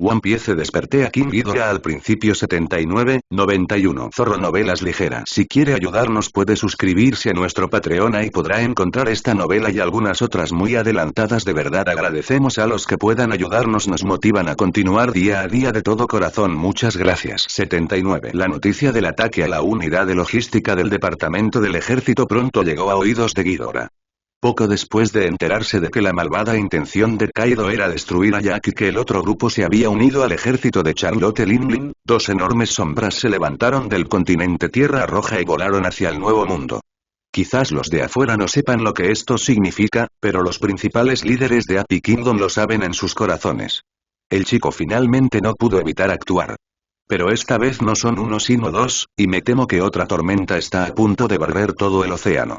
One Piece desperté a King Ghidorah al principio 79-91. Zorro Novelas Ligeras. Si quiere ayudarnos puede suscribirse a nuestro Patreon y podrá encontrar esta novela y algunas otras muy adelantadas. De verdad agradecemos a los que puedan ayudarnos, nos motivan a continuar día a día de todo corazón. Muchas gracias. 79. La noticia del ataque a la unidad de logística del departamento del ejército pronto llegó a oídos de Ghidorah. Poco después de enterarse de que la malvada intención de Kaido era destruir a Jack y que el otro grupo se había unido al ejército de Charlotte Linlin, dos enormes sombras se levantaron del continente Tierra Roja y volaron hacia el Nuevo Mundo. Quizás los de afuera no sepan lo que esto significa, pero los principales líderes de Happy Kingdom lo saben en sus corazones. El chico finalmente no pudo evitar actuar. Pero esta vez no son uno sino dos, y me temo que otra tormenta está a punto de barrer todo el océano.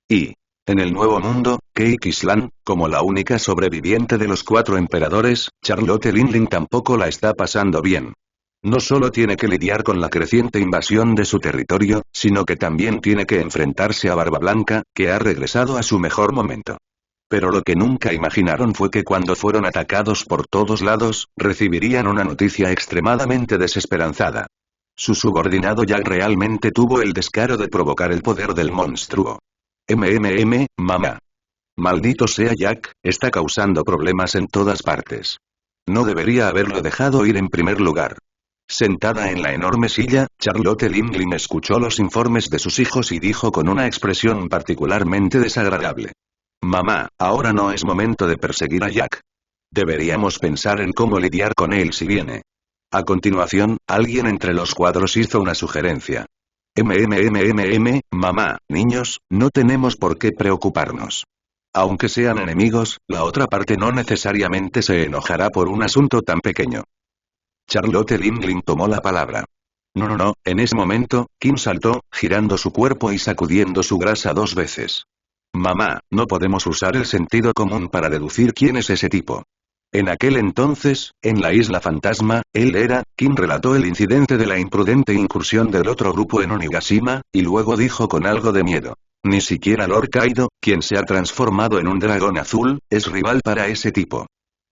Y en el Nuevo Mundo, Cake Island, como la única sobreviviente de los 4 emperadores, Charlotte Linlin tampoco la está pasando bien. No solo tiene que lidiar con la creciente invasión de su territorio, sino que también tiene que enfrentarse a Barba Blanca, que ha regresado a su mejor momento. Pero lo que nunca imaginaron fue que cuando fueron atacados por todos lados, recibirían una noticia extremadamente desesperanzada. Su subordinado Jack realmente tuvo el descaro de provocar el poder del monstruo. Mamá. Maldito sea Jack, está causando problemas en todas partes. No debería haberlo dejado ir en primer lugar. Sentada en la enorme silla, Charlotte Linlin escuchó los informes de sus hijos y dijo con una expresión particularmente desagradable. Mamá, ahora no es momento de perseguir a Jack. Deberíamos pensar en cómo lidiar con él si viene. A continuación, alguien entre los cuadros hizo una sugerencia. Mamá, niños, no tenemos por qué preocuparnos. Aunque sean enemigos, la otra parte no necesariamente se enojará por un asunto tan pequeño. Charlotte Linlin tomó la palabra. No, en ese momento, Kim saltó, girando su cuerpo y sacudiendo su grasa 2 veces. Mamá, no podemos usar el sentido común para deducir quién es ese tipo. En aquel entonces, en la isla fantasma, él era, Kim relató el incidente de la imprudente incursión del otro grupo en Onigashima, y luego dijo con algo de miedo. Ni siquiera Lord Kaido, quien se ha transformado en un dragón azul, es rival para ese tipo.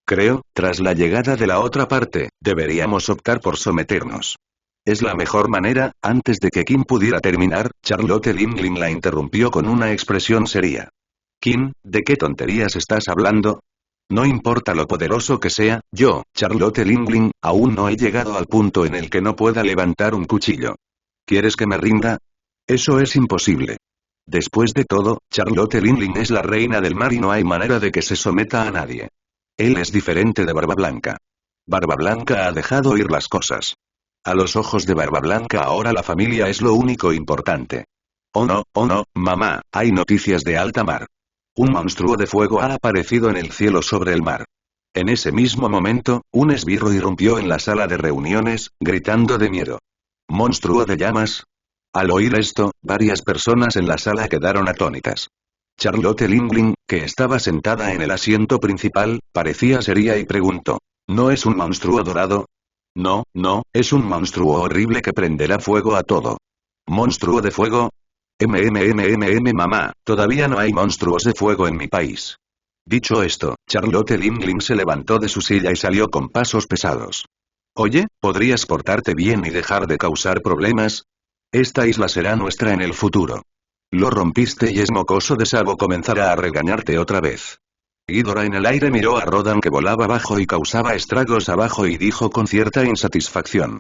Creo, tras la llegada de la otra parte, deberíamos optar por someternos. Es la mejor manera. Antes de que Kim pudiera terminar, Charlotte Linlin la interrumpió con una expresión seria. Kim, ¿de qué tonterías estás hablando? No importa lo poderoso que sea, yo, Charlotte Linlin, aún no he llegado al punto en el que no pueda levantar un cuchillo. ¿Quieres que me rinda? Eso es imposible. Después de todo, Charlotte Linlin es la reina del mar y no hay manera de que se someta a nadie. Él es diferente de Barba Blanca. Barba Blanca ha dejado ir las cosas. A los ojos de Barba Blanca ahora la familia es lo único importante. Oh no, mamá, hay noticias de alta mar. Un monstruo de fuego ha aparecido en el cielo sobre el mar. En ese mismo momento, un esbirro irrumpió en la sala de reuniones, gritando de miedo. ¿Monstruo de llamas? Al oír esto, varias personas en la sala quedaron atónitas. Charlotte Linlin, que estaba sentada en el asiento principal, parecía seria y preguntó. ¿No es un monstruo dorado? No, es un monstruo horrible que prenderá fuego a todo. ¿Monstruo de fuego? Mamá, todavía no hay monstruos de fuego en mi país. Dicho esto, Charlotte Linlin se levantó de su silla y salió con pasos pesados. Oye, ¿podrías portarte bien y dejar de causar problemas? Esta isla será nuestra en el futuro. Lo rompiste y es mocoso de Sabo comenzará a regañarte otra vez. Ghidorah en el aire miró a Rodan que volaba abajo y causaba estragos abajo y dijo con cierta insatisfacción.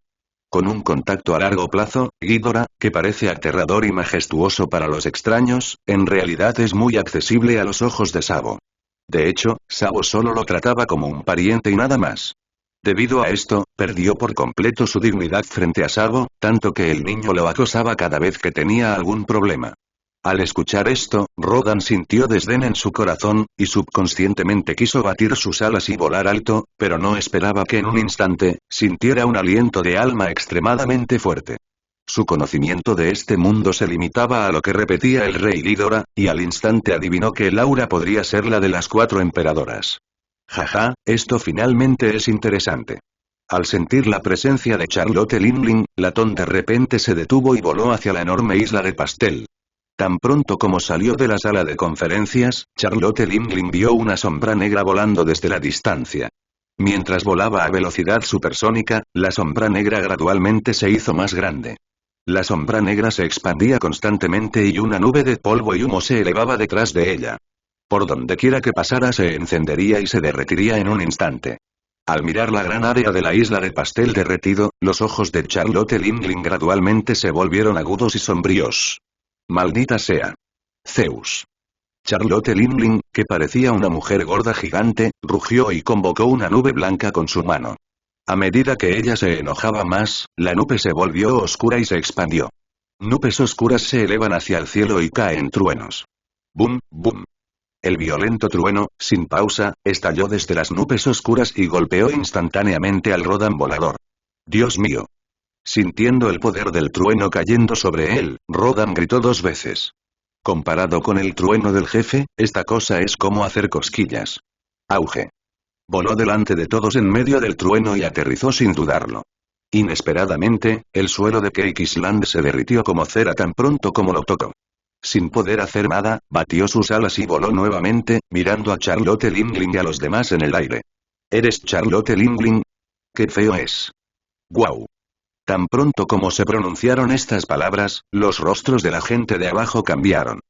Con un contacto a largo plazo, Ghidorah, que parece aterrador y majestuoso para los extraños, en realidad es muy accesible a los ojos de Sabo. De hecho, Sabo solo lo trataba como un pariente y nada más. Debido a esto, perdió por completo su dignidad frente a Sabo, tanto que el niño lo acosaba cada vez que tenía algún problema. Al escuchar esto, Rodan sintió desdén en su corazón, y subconscientemente quiso batir sus alas y volar alto, pero no esperaba que en un instante, sintiera un aliento de alma extremadamente fuerte. Su conocimiento de este mundo se limitaba a lo que repetía el rey Ghidorah, y al instante adivinó que el aura podría ser la de las 4 emperadoras. Jaja, esto finalmente es interesante. Al sentir la presencia de Charlotte Linlin, Latón de repente se detuvo y voló hacia la enorme isla de pastel. Tan pronto como salió de la sala de conferencias, Charlotte Linlin vio una sombra negra volando desde la distancia. Mientras volaba a velocidad supersónica, la sombra negra gradualmente se hizo más grande. La sombra negra se expandía constantemente y una nube de polvo y humo se elevaba detrás de ella. Por donde quiera que pasara se encendería y se derretiría en un instante. Al mirar la gran área de la isla de pastel derretido, los ojos de Charlotte Lindling gradualmente se volvieron agudos y sombríos. Maldita sea. Zeus. Charlotte Lindling, que parecía una mujer gorda gigante, rugió y convocó una nube blanca con su mano. A medida que ella se enojaba más, la nube se volvió oscura y se expandió. Nubes oscuras se elevan hacia el cielo y caen truenos. ¡Bum, bum! El violento trueno, sin pausa, estalló desde las nubes oscuras y golpeó instantáneamente al Rodan volador. ¡Dios mío! Sintiendo el poder del trueno cayendo sobre él, Rodan gritó 2 veces. Comparado con el trueno del jefe, esta cosa es como hacer cosquillas. Auge. Voló delante de todos en medio del trueno y aterrizó sin dudarlo. Inesperadamente, el suelo de Cake Island se derritió como cera tan pronto como lo tocó. Sin poder hacer nada, batió sus alas y voló nuevamente, mirando a Charlotte Lindling y a los demás en el aire. ¿Eres Charlotte Lindling? ¡Qué feo es! ¡Guau! Tan pronto como se pronunciaron estas palabras, los rostros de la gente de abajo cambiaron.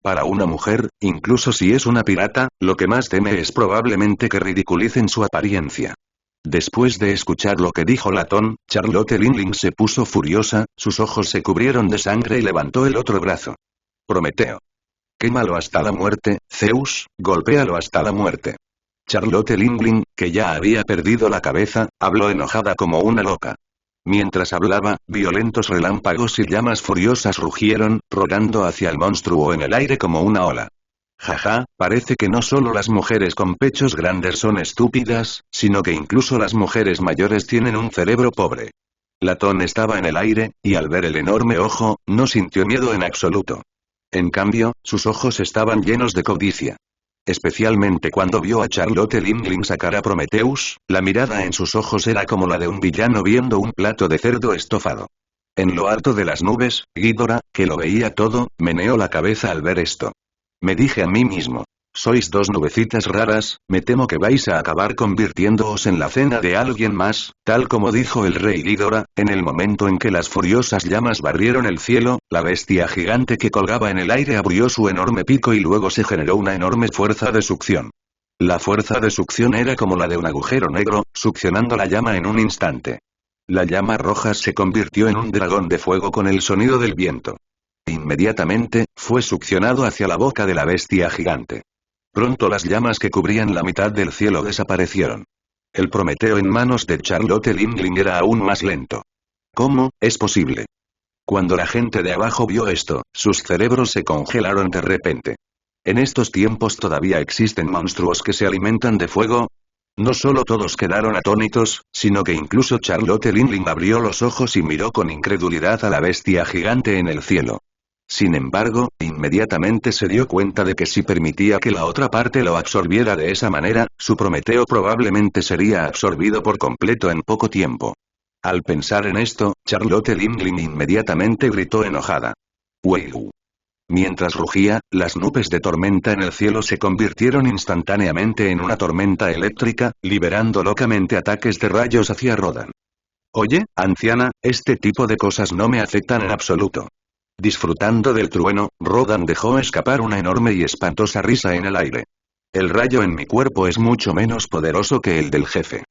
Para una mujer, incluso si es una pirata, lo que más teme es probablemente que ridiculicen su apariencia. Después de escuchar lo que dijo Latón, Charlotte Lindling se puso furiosa, sus ojos se cubrieron de sangre y levantó el otro brazo. Prometeo. Quémalo hasta la muerte, Zeus, golpéalo hasta la muerte. Charlotte Lindling, que ya había perdido la cabeza, habló enojada como una loca. Mientras hablaba, violentos relámpagos y llamas furiosas rugieron, rodando hacia el monstruo en el aire como una ola. Jaja, parece que no solo las mujeres con pechos grandes son estúpidas, sino que incluso las mujeres mayores tienen un cerebro pobre. Latón estaba en el aire, y al ver el enorme ojo, no sintió miedo en absoluto. En cambio, sus ojos estaban llenos de codicia. Especialmente cuando vio a Charlotte Lindling sacar a Prometheus, la mirada en sus ojos era como la de un villano viendo un plato de cerdo estofado. En lo alto de las nubes, Ghidorah, que lo veía todo, meneó la cabeza al ver esto. Me dije a mí mismo. Sois 2 nubecitas raras, me temo que vais a acabar convirtiéndoos en la cena de alguien más, tal como dijo el rey Ghidorah, en el momento en que las furiosas llamas barrieron el cielo, la bestia gigante que colgaba en el aire abrió su enorme pico y luego se generó una enorme fuerza de succión. La fuerza de succión era como la de un agujero negro, succionando la llama en un instante. La llama roja se convirtió en un dragón de fuego con el sonido del viento. Inmediatamente, fue succionado hacia la boca de la bestia gigante. Pronto las llamas que cubrían la mitad del cielo desaparecieron. El Prometeo en manos de Charlotte Lindling era aún más lento. ¿Cómo es posible? Cuando la gente de abajo vio esto, sus cerebros se congelaron de repente. ¿En estos tiempos todavía existen monstruos que se alimentan de fuego? No solo todos quedaron atónitos, sino que incluso Charlotte Lindling abrió los ojos y miró con incredulidad a la bestia gigante en el cielo. Sin embargo, inmediatamente se dio cuenta de que si permitía que la otra parte lo absorbiera de esa manera, su Prometeo probablemente sería absorbido por completo en poco tiempo. Al pensar en esto, Charlotte Lindling inmediatamente gritó enojada. ¡Wow! Mientras rugía, las nubes de tormenta en el cielo se convirtieron instantáneamente en una tormenta eléctrica, liberando locamente ataques de rayos hacia Rodan. Oye, anciana, este tipo de cosas no me afectan en absoluto. Disfrutando del trueno, Rodan dejó escapar una enorme y espantosa risa en el aire. El rayo en mi cuerpo es mucho menos poderoso que el del jefe.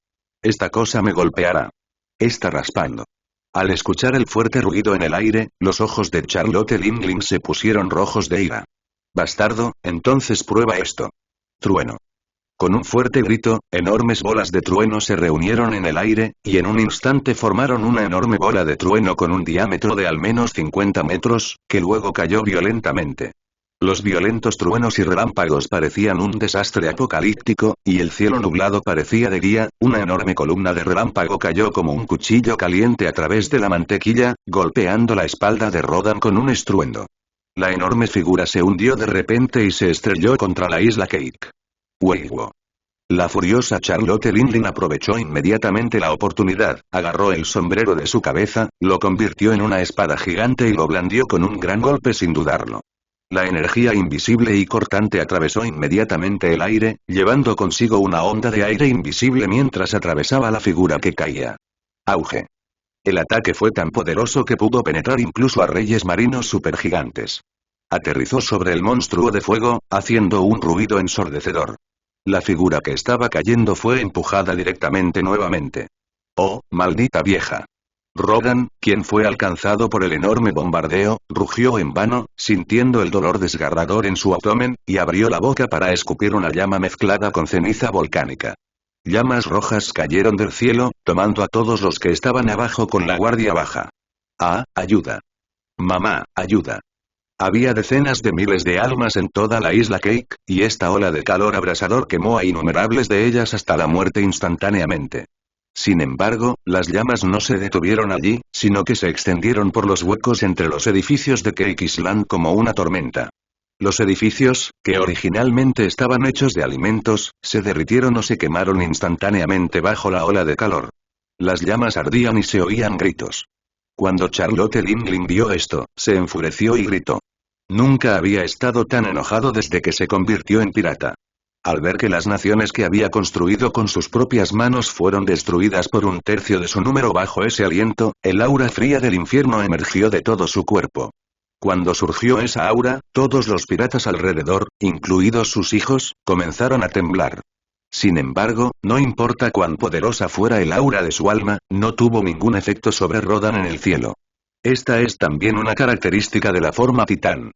Esta cosa me golpeará. Está raspando. Al escuchar el fuerte ruido en el aire, los ojos de Charlotte Lindling se pusieron rojos de ira. Bastardo, entonces prueba esto. Trueno. Con un fuerte grito, enormes bolas de trueno se reunieron en el aire, y en un instante formaron una enorme bola de trueno con un diámetro de al menos 50 metros, que luego cayó violentamente. Los violentos truenos y relámpagos parecían un desastre apocalíptico, y el cielo nublado parecía de día. Una enorme columna de relámpago cayó como un cuchillo caliente a través de la mantequilla, golpeando la espalda de Rodan con un estruendo. La enorme figura se hundió de repente y se estrelló contra la isla Cake. ¡Wow! La furiosa Charlotte Lindling aprovechó inmediatamente la oportunidad, agarró el sombrero de su cabeza, lo convirtió en una espada gigante y lo blandió con un gran golpe sin dudarlo. La energía invisible y cortante atravesó inmediatamente el aire, llevando consigo una onda de aire invisible mientras atravesaba la figura que caía. Auge. El ataque fue tan poderoso que pudo penetrar incluso a reyes marinos supergigantes. Aterrizó sobre el monstruo de fuego, haciendo un ruido ensordecedor. La figura que estaba cayendo fue empujada directamente nuevamente. ¡Oh, maldita vieja! Rodan, quien fue alcanzado por el enorme bombardeo, rugió en vano, sintiendo el dolor desgarrador en su abdomen, y abrió la boca para escupir una llama mezclada con ceniza volcánica. Llamas rojas cayeron del cielo, tomando a todos los que estaban abajo con la guardia baja. ¡Ah, ayuda! ¡Mamá, ayuda! Había decenas de miles de almas en toda la isla Cake, y esta ola de calor abrasador quemó a innumerables de ellas hasta la muerte instantáneamente. Sin embargo, las llamas no se detuvieron allí, sino que se extendieron por los huecos entre los edificios de Cake Island como una tormenta. Los edificios, que originalmente estaban hechos de alimentos, se derritieron o se quemaron instantáneamente bajo la ola de calor. Las llamas ardían y se oían gritos. Cuando Charlotte Lindley vio esto, se enfureció y gritó. Nunca había estado tan enojado desde que se convirtió en pirata. Al ver que las naciones que había construido con sus propias manos fueron destruidas por un tercio de su número bajo ese aliento, el aura fría del infierno emergió de todo su cuerpo. Cuando surgió esa aura, todos los piratas alrededor, incluidos sus hijos, comenzaron a temblar. Sin embargo, no importa cuán poderosa fuera el aura de su alma, no tuvo ningún efecto sobre Rodan en el cielo. Esta es también una característica de la forma titán.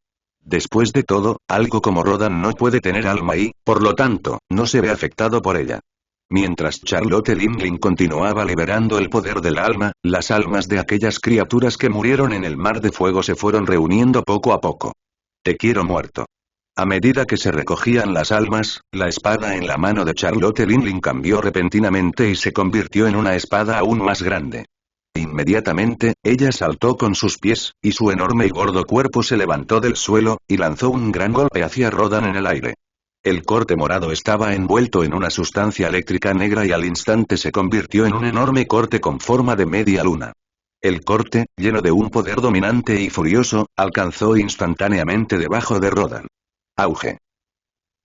Después de todo, algo como Rodan no puede tener alma y, por lo tanto, no se ve afectado por ella. Mientras Charlotte Lindley continuaba liberando el poder del alma, las almas de aquellas criaturas que murieron en el mar de fuego se fueron reuniendo poco a poco. Te quiero muerto. A medida que se recogían las almas, la espada en la mano de Charlotte Lindley cambió repentinamente y se convirtió en una espada aún más grande. Inmediatamente, ella saltó con sus pies, y su enorme y gordo cuerpo se levantó del suelo, y lanzó un gran golpe hacia Rodan en el aire. El corte morado estaba envuelto en una sustancia eléctrica negra y al instante se convirtió en un enorme corte con forma de media luna. El corte, lleno de un poder dominante y furioso, alcanzó instantáneamente debajo de Rodan. Auge.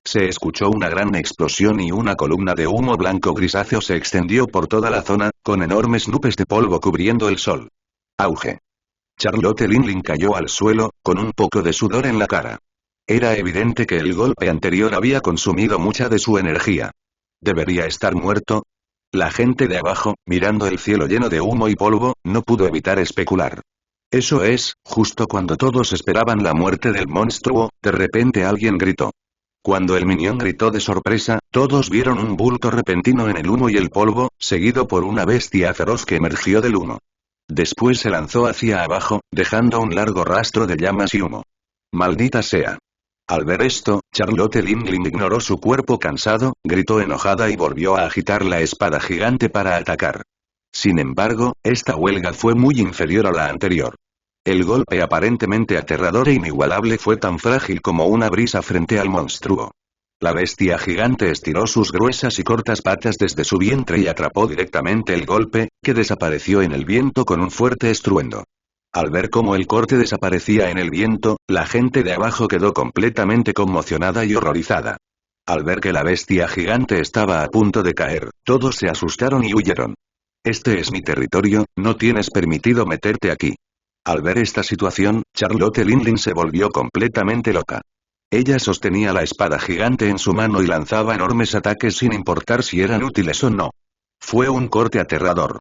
Se escuchó una gran explosión y una columna de humo blanco grisáceo se extendió por toda la zona, con enormes nubes de polvo cubriendo el sol. Auge. Charlotte Lindley cayó al suelo, con un poco de sudor en la cara. Era evidente que el golpe anterior había consumido mucha de su energía. ¿Debería estar muerto? La gente de abajo, mirando el cielo lleno de humo y polvo, no pudo evitar especular. Eso es, justo cuando todos esperaban la muerte del monstruo, de repente alguien gritó. Cuando el minión gritó de sorpresa, todos vieron un bulto repentino en el humo y el polvo, seguido por una bestia feroz que emergió del humo. Después se lanzó hacia abajo, dejando un largo rastro de llamas y humo. ¡Maldita sea! Al ver esto, Charlotte Lindley ignoró su cuerpo cansado, gritó enojada y volvió a agitar la espada gigante para atacar. Sin embargo, esta huelga fue muy inferior a la anterior. El golpe aparentemente aterrador e inigualable fue tan frágil como una brisa frente al monstruo. La bestia gigante estiró sus gruesas y cortas patas desde su vientre y atrapó directamente el golpe, que desapareció en el viento con un fuerte estruendo. Al ver cómo el corte desaparecía en el viento, la gente de abajo quedó completamente conmocionada y horrorizada. Al ver que la bestia gigante estaba a punto de caer, todos se asustaron y huyeron. Este es mi territorio, no tienes permitido meterte aquí. Al ver esta situación, Charlotte Lindley se volvió completamente loca. Ella sostenía la espada gigante en su mano y lanzaba enormes ataques sin importar si eran útiles o no. Fue un corte aterrador.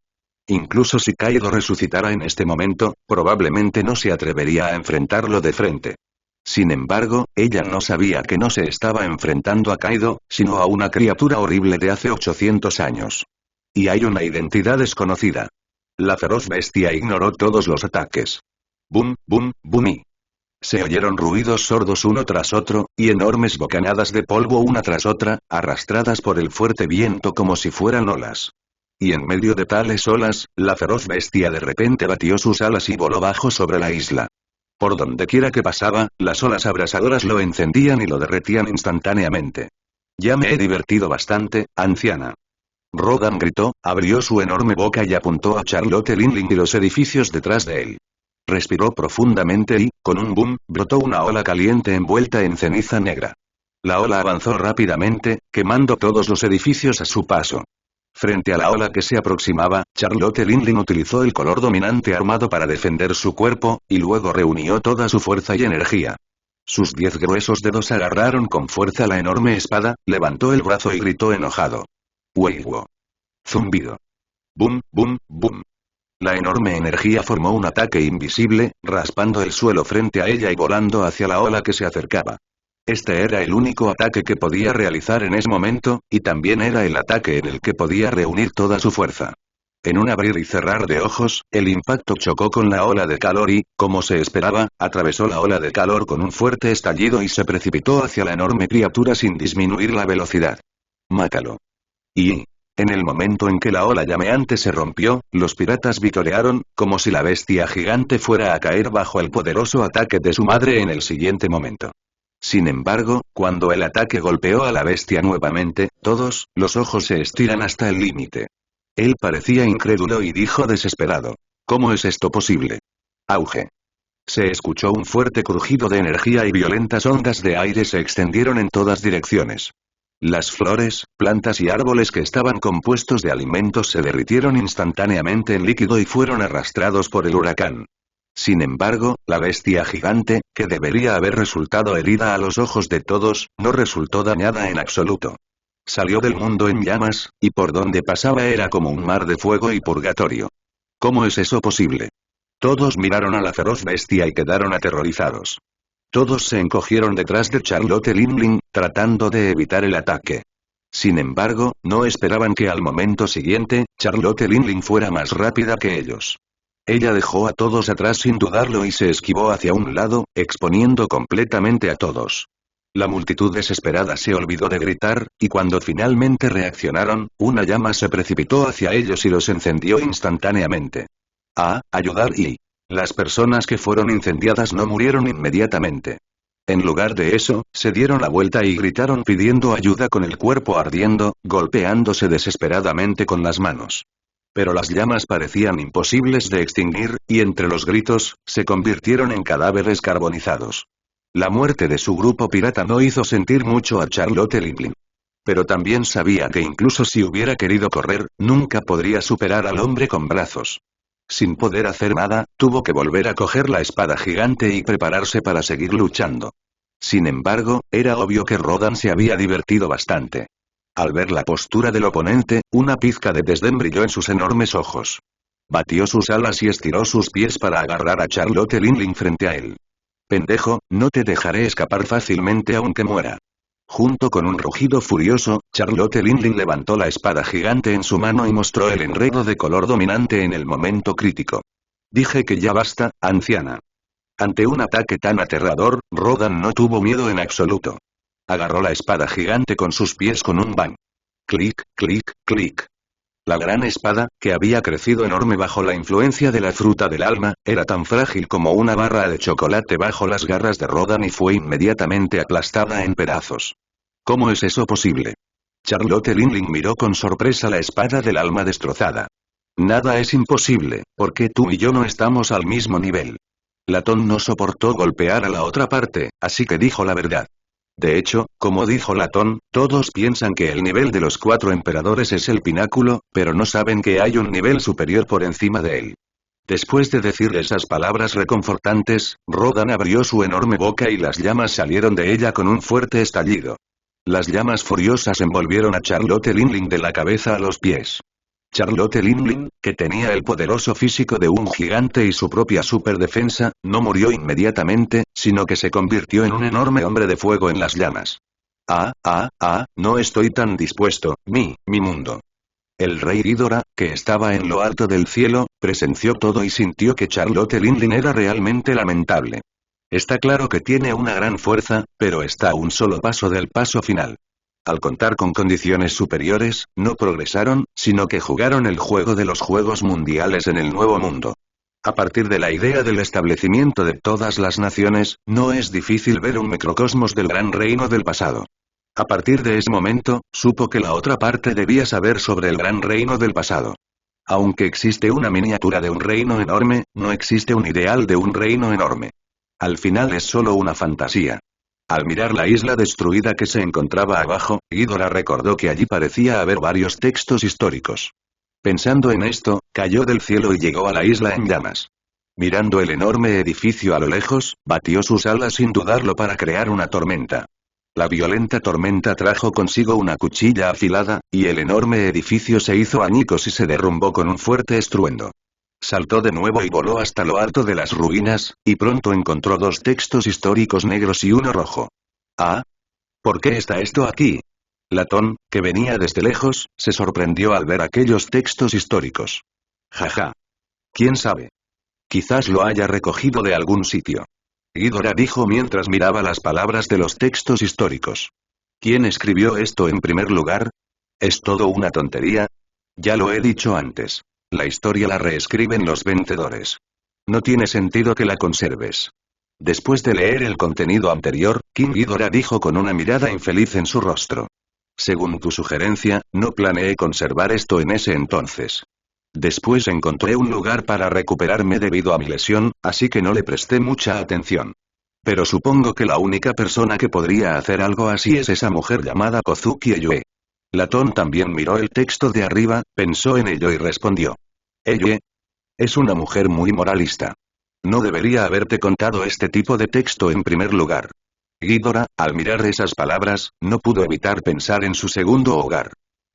Incluso si Kaido resucitara en este momento, probablemente no se atrevería a enfrentarlo de frente. Sin embargo, ella no sabía que no se estaba enfrentando a Kaido, sino a una criatura horrible de hace 800 años. Y hay una identidad desconocida. La feroz bestia ignoró todos los ataques. Bum, bum, bum y... Se oyeron ruidos sordos uno tras otro, y enormes bocanadas de polvo una tras otra, arrastradas por el fuerte viento como si fueran olas. Y en medio de tales olas, la feroz bestia de repente batió sus alas y voló bajo sobre la isla. Por donde quiera que pasaba, las olas abrasadoras lo encendían y lo derretían instantáneamente. Ya me he divertido bastante, anciana. Rodan gritó, abrió su enorme boca y apuntó a Charlotte Lindley y los edificios detrás de él. Respiró profundamente y, con un boom, brotó una ola caliente envuelta en ceniza negra. La ola avanzó rápidamente, quemando todos los edificios a su paso. Frente a la ola que se aproximaba, Charlotte Linlin utilizó el color dominante armado para defender su cuerpo, y luego reunió toda su fuerza y energía. Sus 10 gruesos dedos agarraron con fuerza la enorme espada, levantó el brazo y gritó enojado. ¡Weiwo! Zumbido. ¡Bum, bum, bum! La enorme energía formó un ataque invisible, raspando el suelo frente a ella y volando hacia la ola que se acercaba. Este era el único ataque que podía realizar en ese momento, y también era el ataque en el que podía reunir toda su fuerza. En un abrir y cerrar de ojos, el impacto chocó con la ola de calor y, como se esperaba, atravesó la ola de calor con un fuerte estallido y se precipitó hacia la enorme criatura sin disminuir la velocidad. ¡Mátalo! Y, en el momento en que la ola llameante se rompió, los piratas vitorearon, como si la bestia gigante fuera a caer bajo el poderoso ataque de su madre en el siguiente momento. Sin embargo, cuando el ataque golpeó a la bestia nuevamente, todos, los ojos se estiran hasta el límite. Él parecía incrédulo y dijo desesperado. ¿Cómo es esto posible? Auge. Se escuchó un fuerte crujido de energía y violentas ondas de aire se extendieron en todas direcciones. Las flores, plantas y árboles que estaban compuestos de alimentos se derritieron instantáneamente en líquido y fueron arrastrados por el huracán. Sin embargo, la bestia gigante, que debería haber resultado herida a los ojos de todos, no resultó dañada en absoluto. Salió del mundo en llamas, y por donde pasaba era como un mar de fuego y purgatorio. ¿Cómo es eso posible? Todos miraron a la feroz bestia y quedaron aterrorizados. Todos se encogieron detrás de Charlotte Linlin, tratando de evitar el ataque. Sin embargo, no esperaban que al momento siguiente, Charlotte Linlin fuera más rápida que ellos. Ella dejó a todos atrás sin dudarlo y se esquivó hacia un lado, exponiendo completamente a todos. La multitud desesperada se olvidó de gritar, y cuando finalmente reaccionaron, una llama se precipitó hacia ellos y los encendió instantáneamente. Ayudar y... Las personas que fueron incendiadas no murieron inmediatamente. En lugar de eso, se dieron la vuelta y gritaron pidiendo ayuda con el cuerpo ardiendo, golpeándose desesperadamente con las manos. Pero las llamas parecían imposibles de extinguir, y entre los gritos, se convirtieron en cadáveres carbonizados. La muerte de su grupo pirata no hizo sentir mucho a Charlotte Linlin. Pero también sabía que incluso si hubiera querido correr, nunca podría superar al hombre con brazos. Sin poder hacer nada, tuvo que volver a coger la espada gigante y prepararse para seguir luchando. Sin embargo, era obvio que Rodan se había divertido bastante. Al ver la postura del oponente, una pizca de desdén brilló en sus enormes ojos. Batió sus alas y estiró sus pies para agarrar a Charlotte Linlin frente a él. Pendejo, no te dejaré escapar fácilmente aunque muera. Junto con un rugido furioso, Charlotte Linlin levantó la espada gigante en su mano y mostró el enredo de color dominante en el momento crítico. Dije que ya basta, anciana. Ante un ataque tan aterrador, Rodan no tuvo miedo en absoluto. Agarró la espada gigante con sus pies con un bang. Clic, clic, clic. La gran espada, que había crecido enorme bajo la influencia de la fruta del alma, era tan frágil como una barra de chocolate bajo las garras de Rodan y fue inmediatamente aplastada en pedazos. ¿Cómo es eso posible? Charlotte Linlin miró con sorpresa la espada del alma destrozada. Nada es imposible, porque tú y yo no estamos al mismo nivel. Latón no soportó golpear a la otra parte, así que dijo la verdad. De hecho, como dijo Latón, todos piensan que el nivel de los 4 emperadores es el pináculo, pero no saben que hay un nivel superior por encima de él. Después de decir esas palabras reconfortantes, Rodan abrió su enorme boca y las llamas salieron de ella con un fuerte estallido. Las llamas furiosas envolvieron a Charlotte Linlin de la cabeza a los pies. Charlotte Linlin, que tenía el poderoso físico de un gigante y su propia superdefensa, no murió inmediatamente, sino que se convirtió en un enorme hombre de fuego en las llamas. No estoy tan dispuesto, mi mundo. El rey Ghidorah, que estaba en lo alto del cielo, presenció todo y sintió que Charlotte Linlin era realmente lamentable. Está claro que tiene una gran fuerza, pero está a un solo paso del paso final. Al contar con condiciones superiores, no progresaron, sino que jugaron el juego de los Juegos Mundiales en el Nuevo Mundo. A partir de la idea del establecimiento de todas las naciones, no es difícil ver un microcosmos del gran reino del pasado. A partir de ese momento, supo que la otra parte debía saber sobre el gran reino del pasado. Aunque existe una miniatura de un reino enorme, no existe un ideal de un reino enorme. Al final es solo una fantasía. Al mirar la isla destruida que se encontraba abajo, Ghidorah recordó que allí parecía haber varios textos históricos. Pensando en esto, cayó del cielo y llegó a la isla en llamas. Mirando el enorme edificio a lo lejos, batió sus alas sin dudarlo para crear una tormenta. La violenta tormenta trajo consigo una cuchilla afilada, y el enorme edificio se hizo añicos y se derrumbó con un fuerte estruendo. Saltó de nuevo y voló hasta lo alto de las ruinas, y pronto encontró dos textos históricos negros y uno rojo. ¿Ah? ¿Por qué está esto aquí? Latón, que venía desde lejos, se sorprendió al ver aquellos textos históricos. Jaja. ¿Quién sabe? Quizás lo haya recogido de algún sitio. Ghidorah dijo mientras miraba las palabras de los textos históricos. ¿Quién escribió esto en primer lugar? ¿Es todo una tontería? Ya lo he dicho antes. La historia la reescriben los vencedores. No tiene sentido que la conserves. Después de leer el contenido anterior, King Ghidorah dijo con una mirada infeliz en su rostro. Según tu sugerencia, no planeé conservar esto en ese entonces. Después encontré un lugar para recuperarme debido a mi lesión, así que no le presté mucha atención. Pero supongo que la única persona que podría hacer algo así es esa mujer llamada Kozuki Eyue. Latón también miró el texto de arriba, pensó en ello y respondió. Eyue. Es una mujer muy moralista. No debería haberte contado este tipo de texto en primer lugar. Ghidorah, al mirar esas palabras, no pudo evitar pensar en su segundo hogar.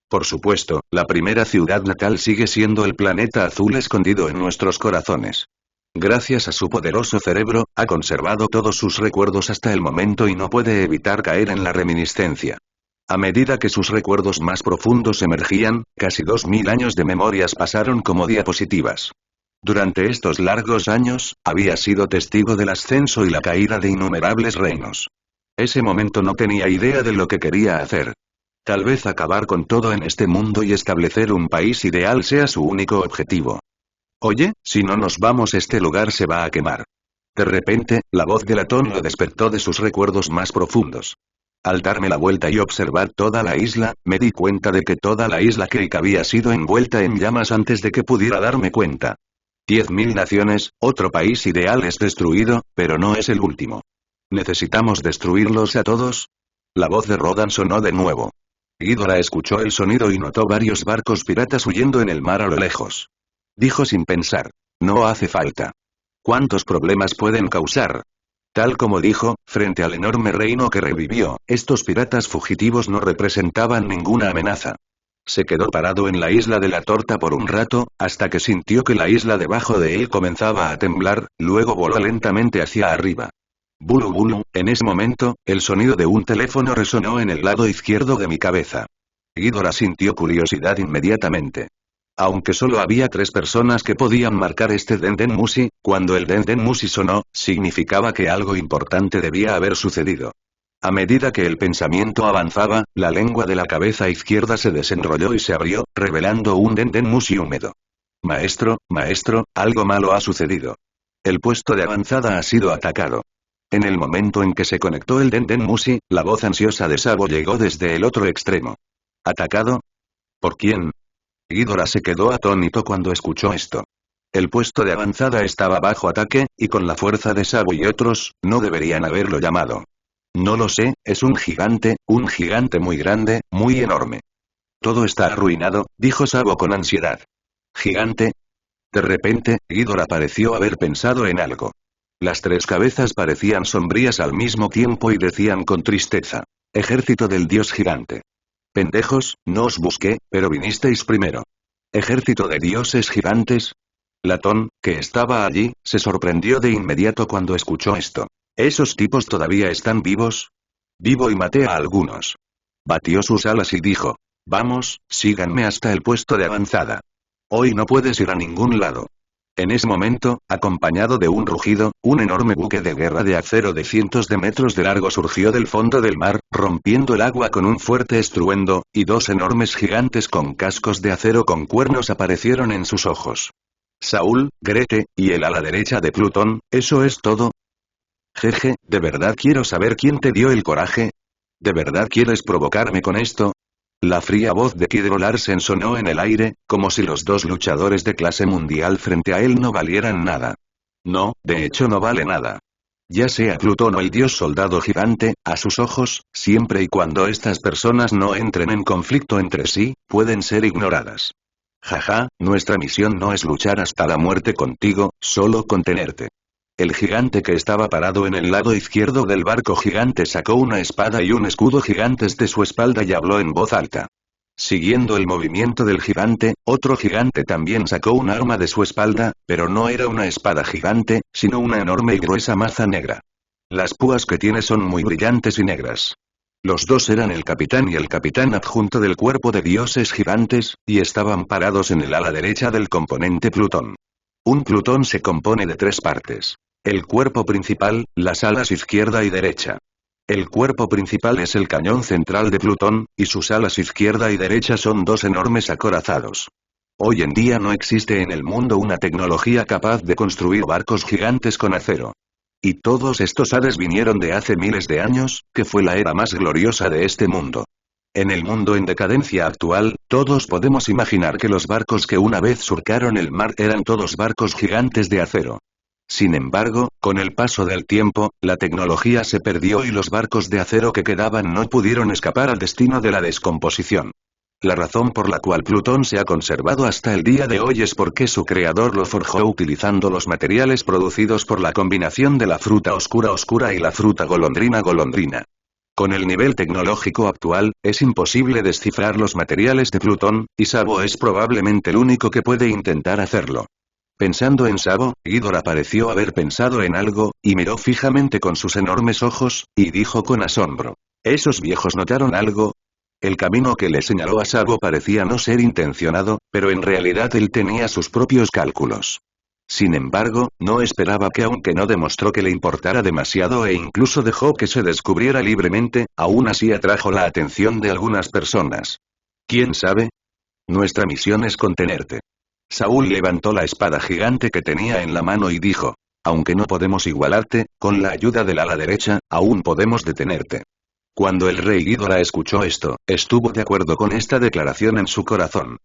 Por supuesto, la primera ciudad natal sigue siendo el planeta azul escondido en nuestros corazones. Gracias a su poderoso cerebro, ha conservado todos sus recuerdos hasta el momento y no puede evitar caer en la reminiscencia. A medida que sus recuerdos más profundos emergían, casi 2000 años de memorias pasaron como diapositivas. Durante estos largos años, había sido testigo del ascenso y la caída de innumerables reinos. Ese momento no tenía idea de lo que quería hacer. Tal vez acabar con todo en este mundo y establecer un país ideal sea su único objetivo. Oye, si no nos vamos este lugar se va a quemar. De repente, la voz de Latón lo despertó de sus recuerdos más profundos. Al darme la vuelta y observar toda la isla, me di cuenta de que toda la isla Cake había sido envuelta en llamas antes de que pudiera darme cuenta. 10.000 naciones, otro país ideal es destruido, pero no es el último. ¿Necesitamos destruirlos a todos? La voz de Rodan sonó de nuevo. Ghidorah escuchó el sonido y notó varios barcos piratas huyendo en el mar a lo lejos. Dijo sin pensar. No hace falta. ¿Cuántos problemas pueden causar? Tal como dijo, frente al enorme reino que revivió, estos piratas fugitivos no representaban ninguna amenaza. Se quedó parado en la isla de la torta por un rato, hasta que sintió que la isla debajo de él comenzaba a temblar, luego voló lentamente hacia arriba. Bulu bulu, en ese momento, el sonido de un teléfono resonó en el lado izquierdo de mi cabeza. Ghidorah sintió curiosidad inmediatamente. Aunque solo había 3 personas que podían marcar este Denden Mushi, cuando el Denden Mushi sonó, significaba que algo importante debía haber sucedido. A medida que el pensamiento avanzaba, la lengua de la cabeza izquierda se desenrolló y se abrió, revelando un Denden Mushi húmedo. Maestro, algo malo ha sucedido. El puesto de avanzada ha sido atacado. En el momento en que se conectó el Denden Mushi, la voz ansiosa de Sabo llegó desde el otro extremo. ¿Atacado? ¿Por quién? Ghidorah se quedó atónito cuando escuchó esto. El puesto de avanzada estaba bajo ataque, y con la fuerza de Sabo y otros, no deberían haberlo llamado. No lo sé, es un gigante muy grande, muy enorme. Todo está arruinado, dijo Sabo con ansiedad. ¿Gigante? De repente, Ghidorah pareció haber pensado en algo. Las 3 cabezas parecían sombrías al mismo tiempo y decían con tristeza. Ejército del dios gigante. Pendejos, no os busqué, pero vinisteis primero. ¿Ejército de dioses gigantes? Latón, que estaba allí, se sorprendió de inmediato cuando escuchó esto. ¿Esos tipos todavía están vivos? Vivo y maté a algunos. Batió sus alas y dijo. Vamos, síganme hasta el puesto de avanzada. Hoy no puedes ir a ningún lado. En ese momento, acompañado de un rugido, un enorme buque de guerra de acero de cientos de metros de largo surgió del fondo del mar, rompiendo el agua con un fuerte estruendo, y 2 enormes gigantes con cascos de acero con cuernos aparecieron en sus ojos. Saúl, Grete, y el ala derecha de Plutón, ¿eso es todo? Jeje, ¿de verdad quiero saber quién te dio el coraje? ¿De verdad quieres provocarme con esto? La fría voz de Kid Larsen sonó en el aire, como si los dos luchadores de clase mundial frente a él no valieran nada. No, de hecho no vale nada. Ya sea Plutón o el dios soldado gigante, a sus ojos, siempre y cuando estas personas no entren en conflicto entre sí, pueden ser ignoradas. Jaja, nuestra misión no es luchar hasta la muerte contigo, solo contenerte. El gigante que estaba parado en el lado izquierdo del barco gigante sacó una espada y un escudo gigantes de su espalda y habló en voz alta. Siguiendo el movimiento del gigante, otro gigante también sacó un arma de su espalda, pero no era una espada gigante, sino una enorme y gruesa maza negra. Las púas que tiene son muy brillantes y negras. Los dos eran el capitán y el capitán adjunto del cuerpo de dioses gigantes, y estaban parados en el ala derecha del componente Plutón. Un Plutón se compone de tres partes. El cuerpo principal, las alas izquierda y derecha. El cuerpo principal es el cañón central de Plutón, y sus alas izquierda y derecha son dos enormes acorazados. Hoy en día no existe en el mundo una tecnología capaz de construir barcos gigantes con acero. Y todos estos Hades vinieron de hace miles de años, que fue la era más gloriosa de este mundo. En el mundo en decadencia actual, todos podemos imaginar que los barcos que una vez surcaron el mar eran todos barcos gigantes de acero. Sin embargo, con el paso del tiempo, la tecnología se perdió y los barcos de acero que quedaban no pudieron escapar al destino de la descomposición. La razón por la cual Plutón se ha conservado hasta el día de hoy es porque su creador lo forjó utilizando los materiales producidos por la combinación de la fruta oscura y la fruta golondrina. Con el nivel tecnológico actual, es imposible descifrar los materiales de Plutón, y Sabo es probablemente el único que puede intentar hacerlo. Pensando en Sabo, Ghidorah pareció haber pensado en algo, y miró fijamente con sus enormes ojos, y dijo con asombro. ¿Esos viejos notaron algo? El camino que le señaló a Sabo parecía no ser intencionado, pero en realidad él tenía sus propios cálculos. Sin embargo, no esperaba que aunque no demostró que le importara demasiado e incluso dejó que se descubriera libremente, aún así atrajo la atención de algunas personas. ¿Quién sabe? Nuestra misión es contenerte. Saúl levantó la espada gigante que tenía en la mano y dijo. Aunque no podemos igualarte, con la ayuda del ala derecha, aún podemos detenerte. Cuando el rey Ghidorah escuchó esto, estuvo de acuerdo con esta declaración en su corazón.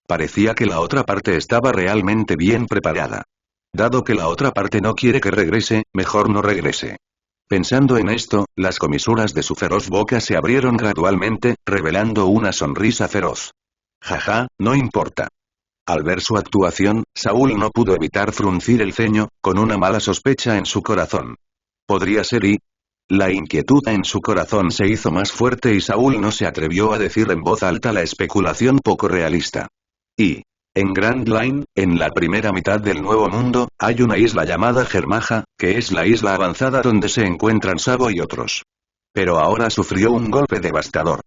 Parecía que la otra parte estaba realmente bien preparada. Dado que la otra parte no quiere que regrese, mejor no regrese. Pensando en esto, las comisuras de su feroz boca se abrieron gradualmente, revelando una sonrisa feroz. Jaja, no importa. Al ver su actuación, Saúl no pudo evitar fruncir el ceño, con una mala sospecha en su corazón. ¿Podría ser y? La inquietud en su corazón se hizo más fuerte y Saúl no se atrevió a decir en voz alta la especulación poco realista. Y. En Grand Line, en la primera mitad del Nuevo Mundo, hay una isla llamada Germaja, que es la isla avanzada donde se encuentran Sabo y otros. Pero ahora sufrió un golpe devastador.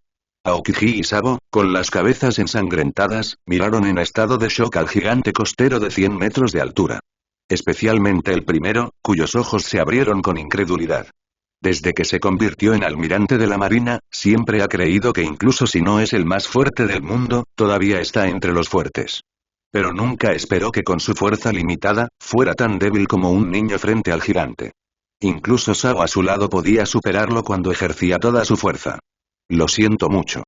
Aokiji y Sabo, con las cabezas ensangrentadas, miraron en estado de shock al gigante costero de 100 metros de altura. Especialmente el primero, cuyos ojos se abrieron con incredulidad. Desde que se convirtió en almirante de la marina, siempre ha creído que incluso si no es el más fuerte del mundo, todavía está entre los fuertes. Pero nunca esperó que con su fuerza limitada, fuera tan débil como un niño frente al gigante. Incluso Sabo a su lado podía superarlo cuando ejercía toda su fuerza. Lo siento mucho.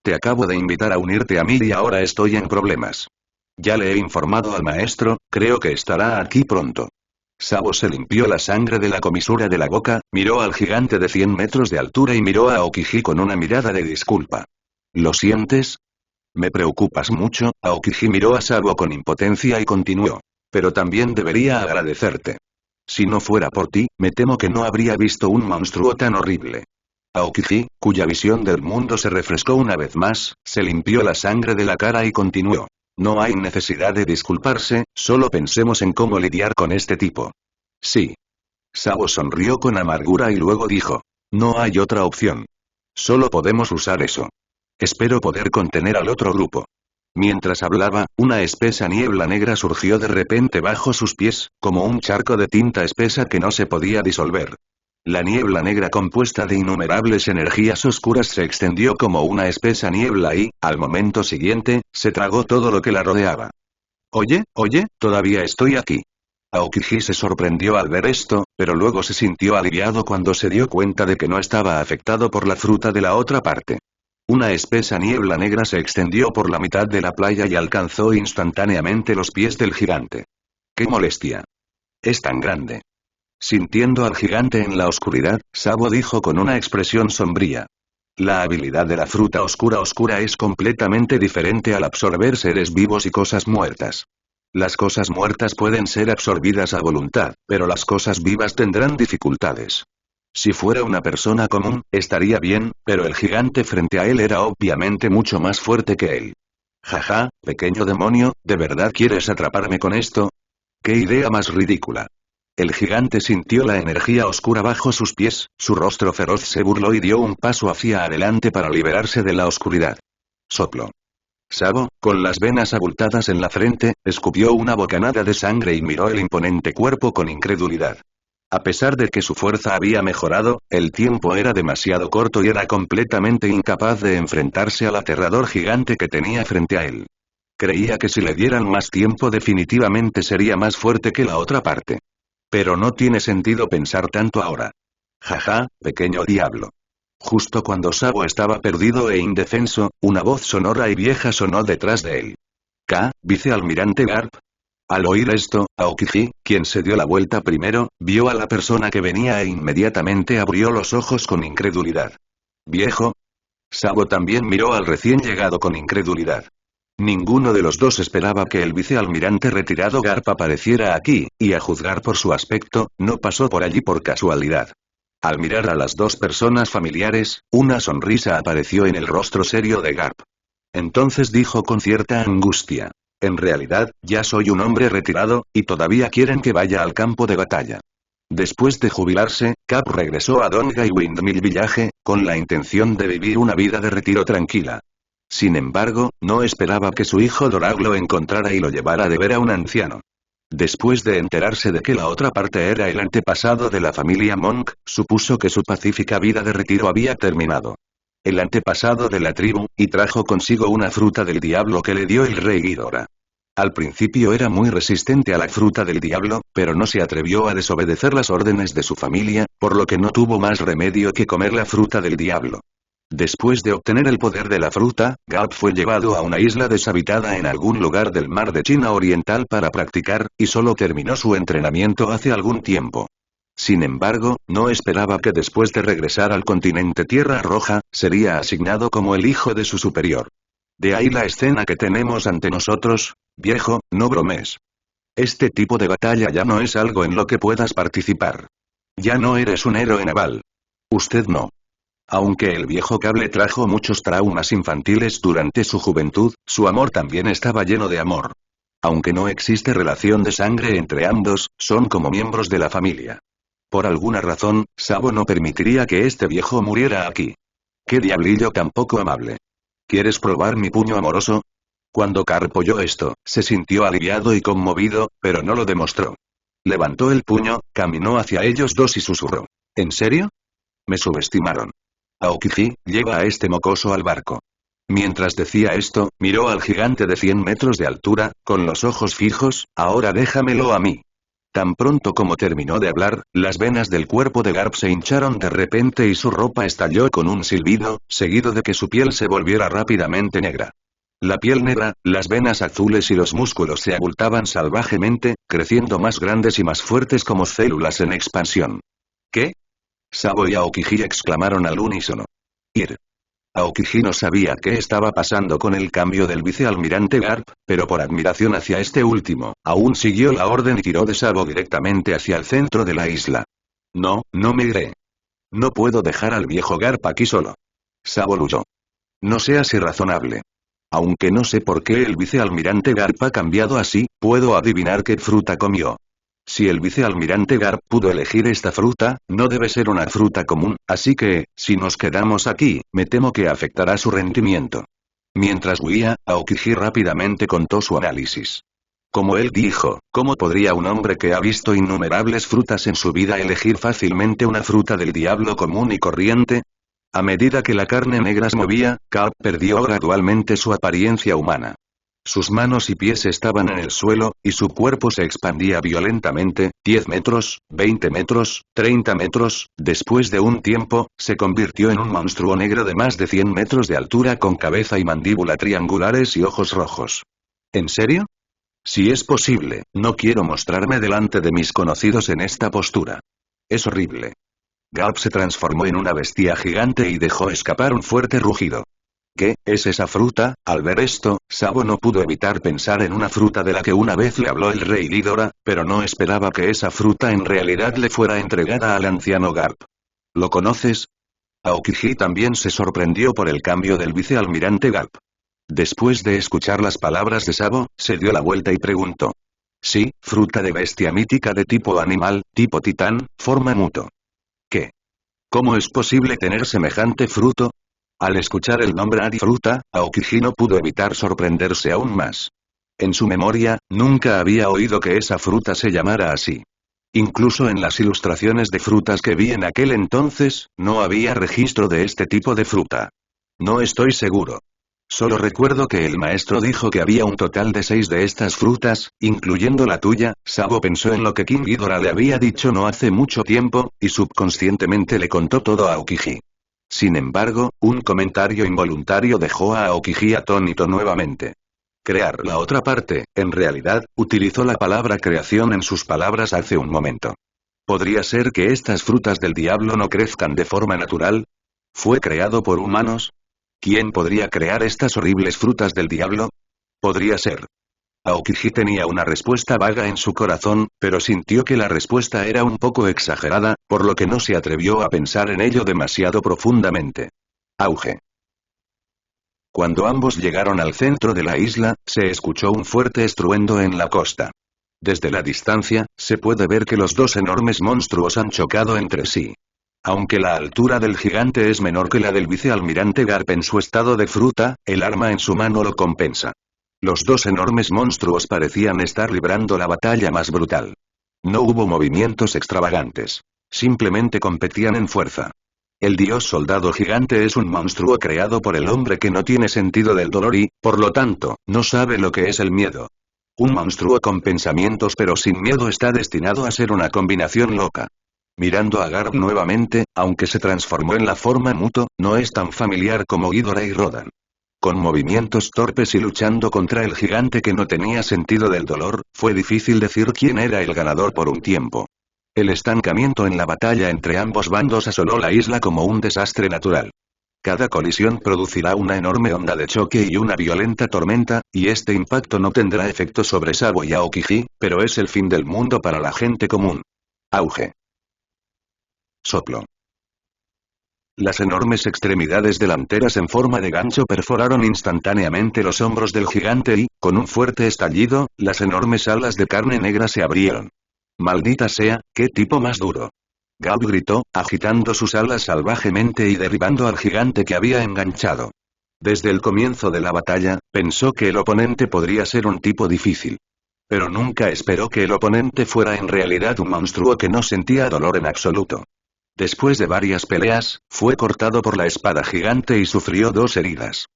Te acabo de invitar a unirte a mí y ahora estoy en problemas. Ya le he informado al maestro, creo que estará aquí pronto. Sabo se limpió la sangre de la comisura de la boca, miró al gigante de 100 metros de altura y miró a Aokiji con una mirada de disculpa. ¿Lo sientes? Me preocupas mucho. Aokiji miró a Sabo con impotencia y continuó. Pero también debería agradecerte. Si no fuera por ti, me temo que no habría visto un monstruo tan horrible. Aokiji, cuya visión del mundo se refrescó una vez más, se limpió la sangre de la cara y continuó. No hay necesidad de disculparse, solo pensemos en cómo lidiar con este tipo. Sí. Sabo sonrió con amargura y luego dijo. No hay otra opción. Solo podemos usar eso. Espero poder contener al otro grupo. Mientras hablaba, una espesa niebla negra surgió de repente bajo sus pies, como un charco de tinta espesa que no se podía disolver. La niebla negra compuesta de innumerables energías oscuras se extendió como una espesa niebla y, al momento siguiente, se tragó todo lo que la rodeaba. Oye, todavía estoy aquí. Aokiji se sorprendió al ver esto, pero luego se sintió aliviado cuando se dio cuenta de que no estaba afectado por la fruta de la otra parte. Una espesa niebla negra se extendió por la mitad de la playa y alcanzó instantáneamente los pies del gigante. ¡Qué molestia! Es tan grande. Sintiendo al gigante en la oscuridad, Sabo dijo con una expresión sombría. La habilidad de la fruta oscura es completamente diferente al absorber seres vivos y cosas muertas. Las cosas muertas pueden ser absorbidas a voluntad, pero las cosas vivas tendrán dificultades. Si fuera una persona común, estaría bien, pero el gigante frente a él era obviamente mucho más fuerte que él. Jaja, pequeño demonio, ¿de verdad quieres atraparme con esto? ¡Qué idea más ridícula! El gigante sintió la energía oscura bajo sus pies, su rostro feroz se burló y dio un paso hacia adelante para liberarse de la oscuridad. Soplo. Sabo, con las venas abultadas en la frente, escupió una bocanada de sangre y miró el imponente cuerpo con incredulidad. A pesar de que su fuerza había mejorado, el tiempo era demasiado corto y era completamente incapaz de enfrentarse al aterrador gigante que tenía frente a él. Creía que si le dieran más tiempo definitivamente sería más fuerte que la otra parte. Pero no tiene sentido pensar tanto ahora. Jaja, pequeño diablo. Justo cuando Sabo estaba perdido e indefenso, una voz sonora y vieja sonó detrás de él. Vicealmirante Garp. Al oír esto, Aokiji, quien se dio la vuelta primero, vio a la persona que venía e inmediatamente abrió los ojos con incredulidad. ¿Viejo? Sabo también miró al recién llegado con incredulidad. Ninguno de los dos esperaba que el vicealmirante retirado Garp apareciera aquí, y a juzgar por su aspecto, no pasó por allí por casualidad. Al mirar a las dos personas familiares, una sonrisa apareció en el rostro serio de Garp. Entonces dijo con cierta angustia. En realidad, ya soy un hombre retirado, y todavía quieren que vaya al campo de batalla. Después de jubilarse, Cap regresó a Dongai Windmill Village, con la intención de vivir una vida de retiro tranquila. Sin embargo, no esperaba que su hijo Dorag lo encontrara y lo llevara de ver a un anciano. Después de enterarse de que la otra parte era el antepasado de la familia Monk, supuso que su pacífica vida de retiro había terminado. El antepasado de la tribu, y trajo consigo una fruta del diablo que le dio el rey Ghidorah. Al principio era muy resistente a la fruta del diablo, pero no se atrevió a desobedecer las órdenes de su familia, por lo que no tuvo más remedio que comer la fruta del diablo. Después de obtener el poder de la fruta, Garp fue llevado a una isla deshabitada en algún lugar del mar de China Oriental para practicar, y solo terminó su entrenamiento hace algún tiempo. Sin embargo, no esperaba que después de regresar al continente Tierra Roja, sería asignado como el hijo de su superior. De ahí la escena que tenemos ante nosotros, viejo, no bromes. Este tipo de batalla ya no es algo en lo que puedas participar. Ya no eres un héroe naval. Usted no. Aunque el viejo cable trajo muchos traumas infantiles durante su juventud, su amor también estaba lleno de amor. Aunque no existe relación de sangre entre ambos, son como miembros de la familia. Por alguna razón, Sabo no permitiría que este viejo muriera aquí. ¡Qué diablillo tan poco amable! ¿Quieres probar mi puño amoroso? Cuando Garp oyó esto, se sintió aliviado y conmovido, pero no lo demostró. Levantó el puño, caminó hacia ellos dos y susurró. ¿En serio? Me subestimaron. Aokiji, lleva a este mocoso al barco. Mientras decía esto, miró al gigante de 100 metros de altura, con los ojos fijos, ahora déjamelo a mí. Tan pronto como terminó de hablar, las venas del cuerpo de Garp se hincharon de repente y su ropa estalló con un silbido, seguido de que su piel se volviera rápidamente negra. La piel negra, las venas azules y los músculos se abultaban salvajemente, creciendo más grandes y más fuertes como células en expansión. ¿Qué? Sabo y Aokiji exclamaron al unísono. Ir. Aokiji no sabía qué estaba pasando con el cambio del vicealmirante Garp, pero por admiración hacia este último, aún siguió la orden y tiró de Sabo directamente hacia el centro de la isla. No, no me iré. No puedo dejar al viejo Garp aquí solo. Sabo luchó. No seas irrazonable. Aunque no sé por qué el vicealmirante Garp ha cambiado así, puedo adivinar qué fruta comió. Si el vicealmirante Garp pudo elegir esta fruta, no debe ser una fruta común, así que, si nos quedamos aquí, me temo que afectará su rendimiento. Mientras huía, Aokiji rápidamente contó su análisis. Como él dijo, ¿cómo podría un hombre que ha visto innumerables frutas en su vida elegir fácilmente una fruta del diablo común y corriente? A medida que la carne negra se movía, Garp perdió gradualmente su apariencia humana. Sus manos y pies estaban en el suelo, y su cuerpo se expandía violentamente, 10 metros, 20 metros, 30 metros, después de un tiempo, se convirtió en un monstruo negro de más de 100 metros de altura con cabeza y mandíbula triangulares y ojos rojos. ¿En serio? Si es posible, no quiero mostrarme delante de mis conocidos en esta postura. Es horrible. Garp se transformó en una bestia gigante y dejó escapar un fuerte rugido. ¿Qué es esa fruta? Al ver esto, Sabo no pudo evitar pensar en una fruta de la que una vez le habló el rey Lidora, pero no esperaba que esa fruta en realidad le fuera entregada al anciano Garp. ¿Lo conoces? Aokiji también se sorprendió por el cambio del vicealmirante Garp. Después de escuchar las palabras de Sabo, se dio la vuelta y preguntó. Sí, fruta de bestia mítica de tipo animal, tipo titán, forma muto. ¿Qué? ¿Cómo es posible tener semejante fruto? Al escuchar el nombre Arifruta, Aokiji no pudo evitar sorprenderse aún más. En su memoria, nunca había oído que esa fruta se llamara así. Incluso en las ilustraciones de frutas que vi en aquel entonces, no había registro de este tipo de fruta. No estoy seguro. Solo recuerdo que el maestro dijo que había un total de 6 de estas frutas, incluyendo la tuya. Sabo pensó en lo que King Ghidorah le había dicho no hace mucho tiempo, y subconscientemente le contó todo a Aokiji. Sin embargo, un comentario involuntario dejó a Aokiji atónito nuevamente. Crear la otra parte, en realidad, utilizó la palabra creación en sus palabras hace un momento. ¿Podría ser que estas frutas del diablo no crezcan de forma natural? ¿Fue creado por humanos? ¿Quién podría crear estas horribles frutas del diablo? Podría ser. Aokiji tenía una respuesta vaga en su corazón, pero sintió que la respuesta era un poco exagerada, por lo que no se atrevió a pensar en ello demasiado profundamente. Auge. Cuando ambos llegaron al centro de la isla, se escuchó un fuerte estruendo en la costa. Desde la distancia, se puede ver que los dos enormes monstruos han chocado entre sí. Aunque la altura del gigante es menor que la del vicealmirante Garp en su estado de fruta, el arma en su mano lo compensa. Los dos enormes monstruos parecían estar librando la batalla más brutal. No hubo movimientos extravagantes. Simplemente competían en fuerza. El dios soldado gigante es un monstruo creado por el hombre que no tiene sentido del dolor y, por lo tanto, no sabe lo que es el miedo. Un monstruo con pensamientos pero sin miedo está destinado a ser una combinación loca. Mirando a Garp nuevamente, aunque se transformó en la forma Muto, no es tan familiar como Ghidorah y Rodan. Con movimientos torpes y luchando contra el gigante que no tenía sentido del dolor, fue difícil decir quién era el ganador por un tiempo. El estancamiento en la batalla entre ambos bandos asoló la isla como un desastre natural. Cada colisión producirá una enorme onda de choque y una violenta tormenta, y este impacto no tendrá efecto sobre Sabo y Aokiji, pero es el fin del mundo para la gente común. Auge. Soplo. Las enormes extremidades delanteras en forma de gancho perforaron instantáneamente los hombros del gigante y, con un fuerte estallido, las enormes alas de carne negra se abrieron. ¡Maldita sea, qué tipo más duro! Garp gritó, agitando sus alas salvajemente y derribando al gigante que había enganchado. Desde el comienzo de la batalla, pensó que el oponente podría ser un tipo difícil. Pero nunca esperó que el oponente fuera en realidad un monstruo que no sentía dolor en absoluto. Después de varias peleas, fue cortado por la espada gigante y sufrió 2 heridas.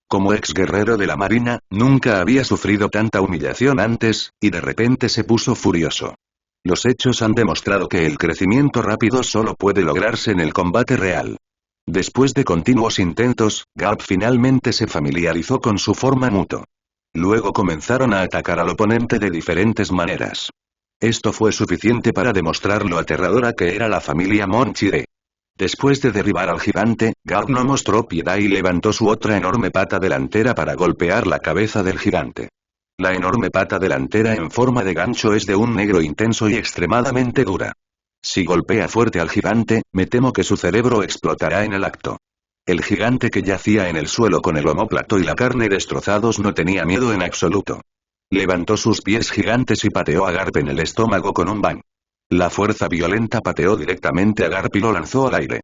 Como ex guerrero de la marina, nunca había sufrido tanta humillación antes, y de repente se puso furioso. Los hechos han demostrado que el crecimiento rápido solo puede lograrse en el combate real. Después de continuos intentos, Garp finalmente se familiarizó con su forma Muto. Luego comenzaron a atacar al oponente de diferentes maneras. Esto fue suficiente para demostrar lo aterradora que era la familia Monchire. Después de derribar al gigante, Garp no mostró piedad y levantó su otra enorme pata delantera para golpear la cabeza del gigante. La enorme pata delantera en forma de gancho es de un negro intenso y extremadamente dura. Si golpea fuerte al gigante, me temo que su cerebro explotará en el acto. El gigante que yacía en el suelo con el omóplato y la carne destrozados no tenía miedo en absoluto. Levantó sus pies gigantes y pateó a Garp en el estómago con un bang. La fuerza violenta pateó directamente a Garp y lo lanzó al aire.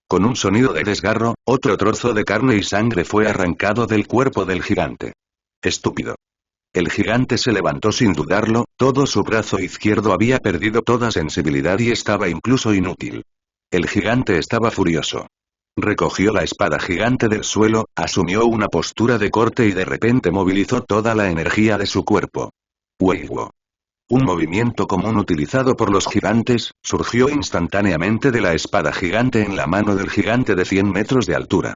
Con un sonido de desgarro, otro trozo de carne y sangre fue arrancado del cuerpo del gigante. Estúpido. El gigante se levantó sin dudarlo, todo su brazo izquierdo había perdido toda sensibilidad y estaba incluso inútil. El gigante estaba furioso. Recogió la espada gigante del suelo, asumió una postura de corte y de repente movilizó toda la energía de su cuerpo. Weiwo. Un movimiento común utilizado por los gigantes, surgió instantáneamente de la espada gigante en la mano del gigante de 100 metros de altura.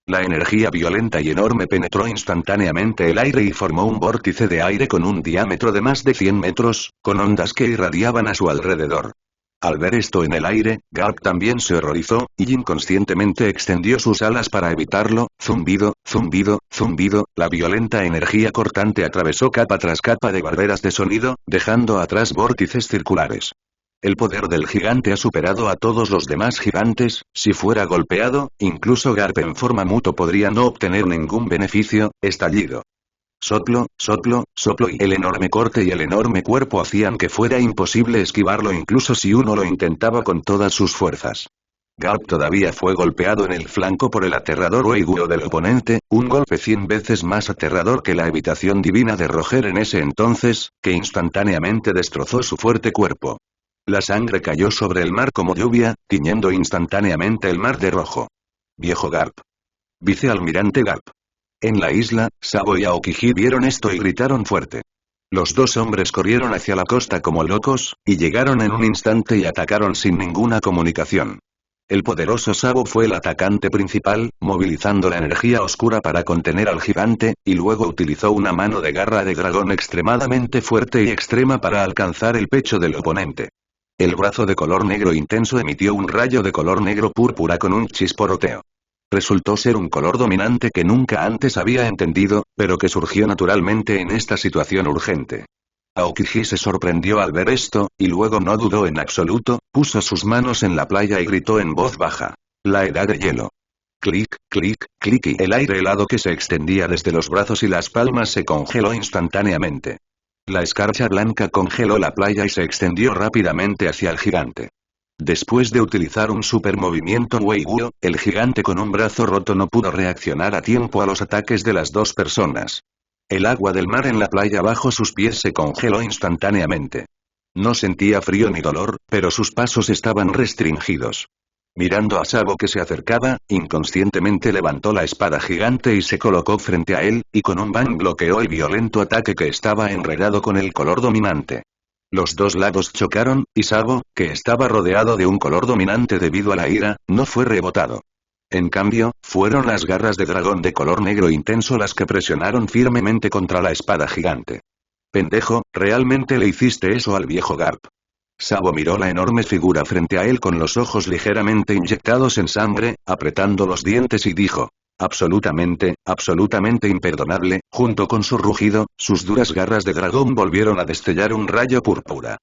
La energía violenta y enorme penetró instantáneamente el aire y formó un vórtice de aire con un diámetro de más de 100 metros, con ondas que irradiaban a su alrededor. Al ver esto en el aire, Garp también se horrorizó, y inconscientemente extendió sus alas para evitarlo. Zumbido, zumbido, zumbido, la violenta energía cortante atravesó capa tras capa de barreras de sonido, dejando atrás vórtices circulares. El poder del gigante ha superado a todos los demás gigantes. Si fuera golpeado, incluso Garp en forma muto podría no obtener ningún beneficio. Estallido. Soplo, soplo, soplo y el enorme corte y el enorme cuerpo hacían que fuera imposible esquivarlo incluso si uno lo intentaba con todas sus fuerzas. Garp todavía fue golpeado en el flanco por el aterrador Weiwo del oponente, un golpe 100 veces más aterrador que la evitación divina de Roger en ese entonces, que instantáneamente destrozó su fuerte cuerpo. La sangre cayó sobre el mar como lluvia, tiñendo instantáneamente el mar de rojo. Viejo Garp. Vicealmirante Garp. En la isla, Sabo y Aokiji vieron esto y gritaron fuerte. Los dos hombres corrieron hacia la costa como locos, y llegaron en un instante y atacaron sin ninguna comunicación. El poderoso Sabo fue el atacante principal, movilizando la energía oscura para contener al gigante, y luego utilizó una mano de garra de dragón extremadamente fuerte y extrema para alcanzar el pecho del oponente. El brazo de color negro intenso emitió un rayo de color negro púrpura con un chisporroteo. Resultó ser un color dominante que nunca antes había entendido, pero que surgió naturalmente en esta situación urgente. Aokiji se sorprendió al ver esto, y luego no dudó en absoluto, puso sus manos en la playa y gritó en voz baja. La edad de hielo. Clic, clic, clic y el aire helado que se extendía desde los brazos y las palmas se congeló instantáneamente. La escarcha blanca congeló la playa y se extendió rápidamente hacia el gigante. Después de utilizar un supermovimiento Weiwo, el gigante con un brazo roto no pudo reaccionar a tiempo a los ataques de las dos personas. El agua del mar en la playa bajo sus pies se congeló instantáneamente. No sentía frío ni dolor, pero sus pasos estaban restringidos. Mirando a Sabo que se acercaba, inconscientemente levantó la espada gigante y se colocó frente a él, y con un bang bloqueó el violento ataque que estaba enredado con el color dominante. Los dos lados chocaron, y Sabo, que estaba rodeado de un color dominante debido a la ira, no fue rebotado. En cambio, fueron las garras de dragón de color negro intenso las que presionaron firmemente contra la espada gigante. Pendejo, ¿realmente le hiciste eso al viejo Garp? Sabo miró la enorme figura frente a él con los ojos ligeramente inyectados en sangre, apretando los dientes y dijo. Absolutamente, absolutamente imperdonable. Junto con su rugido, sus duras garras de dragón volvieron a destellar un rayo púrpura.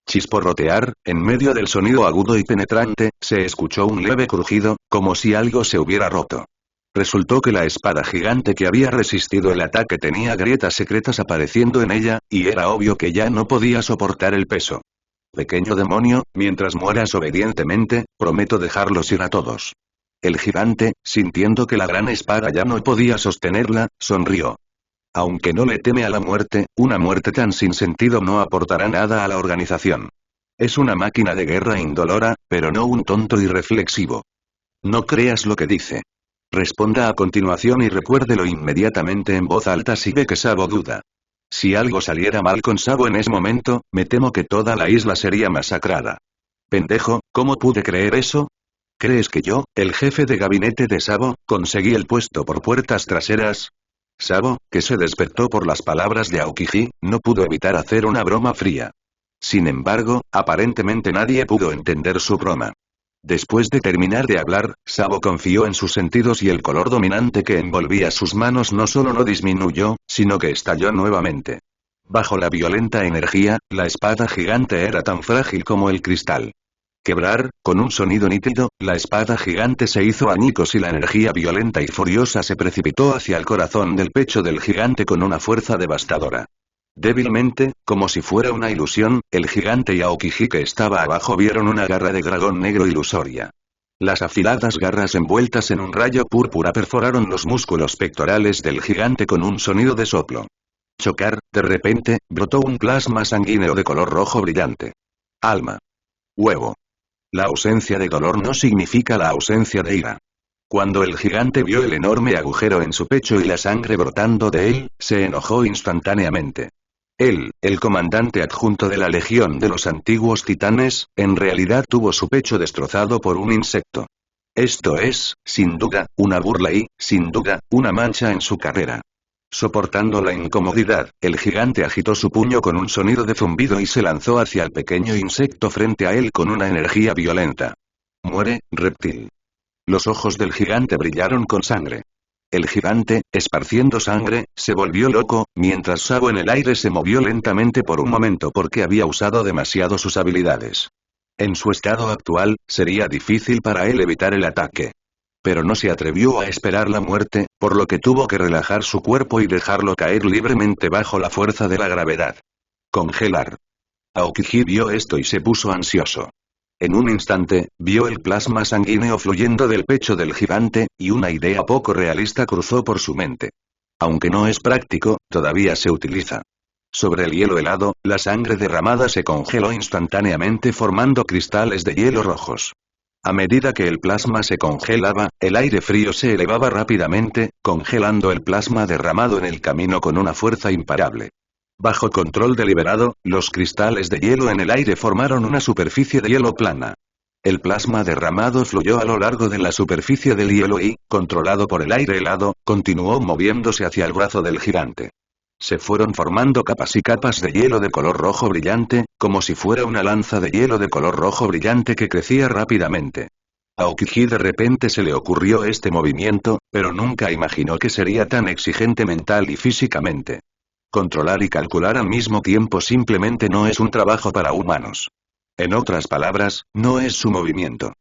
Chisporrotear, en medio del sonido agudo y penetrante, se escuchó un leve crujido, como si algo se hubiera roto. Resultó que la espada gigante que había resistido el ataque tenía grietas secretas apareciendo en ella, y era obvio que ya no podía soportar el peso. Pequeño demonio, mientras mueras obedientemente, prometo dejarlos ir a todos. El gigante, sintiendo que la gran espada ya no podía sostenerla, sonrió. Aunque no le teme a la muerte, una muerte tan sin sentido no aportará nada a la organización. Es una máquina de guerra indolora, pero no un tonto irreflexivo. No creas lo que dice. Responda a continuación y recuérdelo inmediatamente en voz alta si ve que Sabo duda. Si algo saliera mal con Sabo en ese momento, me temo que toda la isla sería masacrada. Pendejo, ¿cómo pude creer eso? ¿Crees que yo, el jefe de gabinete de Sabo, conseguí el puesto por puertas traseras? Sabo, que se despertó por las palabras de Aokiji, no pudo evitar hacer una broma fría. Sin embargo, aparentemente nadie pudo entender su broma. Después de terminar de hablar, Sabo confió en sus sentidos y el color dominante que envolvía sus manos no solo no disminuyó, sino que estalló nuevamente. Bajo la violenta energía, la espada gigante era tan frágil como el cristal. Quebrar, con un sonido nítido, la espada gigante se hizo añicos y la energía violenta y furiosa se precipitó hacia el corazón del pecho del gigante con una fuerza devastadora. Débilmente, como si fuera una ilusión, el gigante y Aokiji que estaba abajo vieron una garra de dragón negro ilusoria. Las afiladas garras envueltas en un rayo púrpura perforaron los músculos pectorales del gigante con un sonido de soplo. Chocar, de repente, brotó un plasma sanguíneo de color rojo brillante. Alma. Huevo. La ausencia de dolor no significa la ausencia de ira. Cuando el gigante vio el enorme agujero en su pecho y la sangre brotando de él, se enojó instantáneamente. Él, el comandante adjunto de la Legión de los Antiguos Titanes, en realidad tuvo su pecho destrozado por un insecto. Esto es, sin duda, una burla y, sin duda, una mancha en su carrera. Soportando la incomodidad, el gigante agitó su puño con un sonido de zumbido y se lanzó hacia el pequeño insecto frente a él con una energía violenta. Muere, reptil. Los ojos del gigante brillaron con sangre. El gigante, esparciendo sangre, se volvió loco, mientras Sabo en el aire se movió lentamente por un momento porque había usado demasiado sus habilidades. En su estado actual, sería difícil para él evitar el ataque. Pero no se atrevió a esperar la muerte, por lo que tuvo que relajar su cuerpo y dejarlo caer libremente bajo la fuerza de la gravedad. Congelar. Aokiji vio esto y se puso ansioso. En un instante, vio el plasma sanguíneo fluyendo del pecho del gigante, y una idea poco realista cruzó por su mente. Aunque no es práctico, todavía se utiliza. Sobre el hielo helado, la sangre derramada se congeló instantáneamente formando cristales de hielo rojos. A medida que el plasma se congelaba, el aire frío se elevaba rápidamente, congelando el plasma derramado en el camino con una fuerza imparable. Bajo control deliberado, los cristales de hielo en el aire formaron una superficie de hielo plana. El plasma derramado fluyó a lo largo de la superficie del hielo y, controlado por el aire helado, continuó moviéndose hacia el brazo del gigante. Se fueron formando capas y capas de hielo de color rojo brillante, como si fuera una lanza de hielo de color rojo brillante que crecía rápidamente. A Aokiji de repente se le ocurrió este movimiento, pero nunca imaginó que sería tan exigente mental y físicamente. Controlar y calcular al mismo tiempo simplemente no es un trabajo para humanos. En otras palabras, no es su movimiento.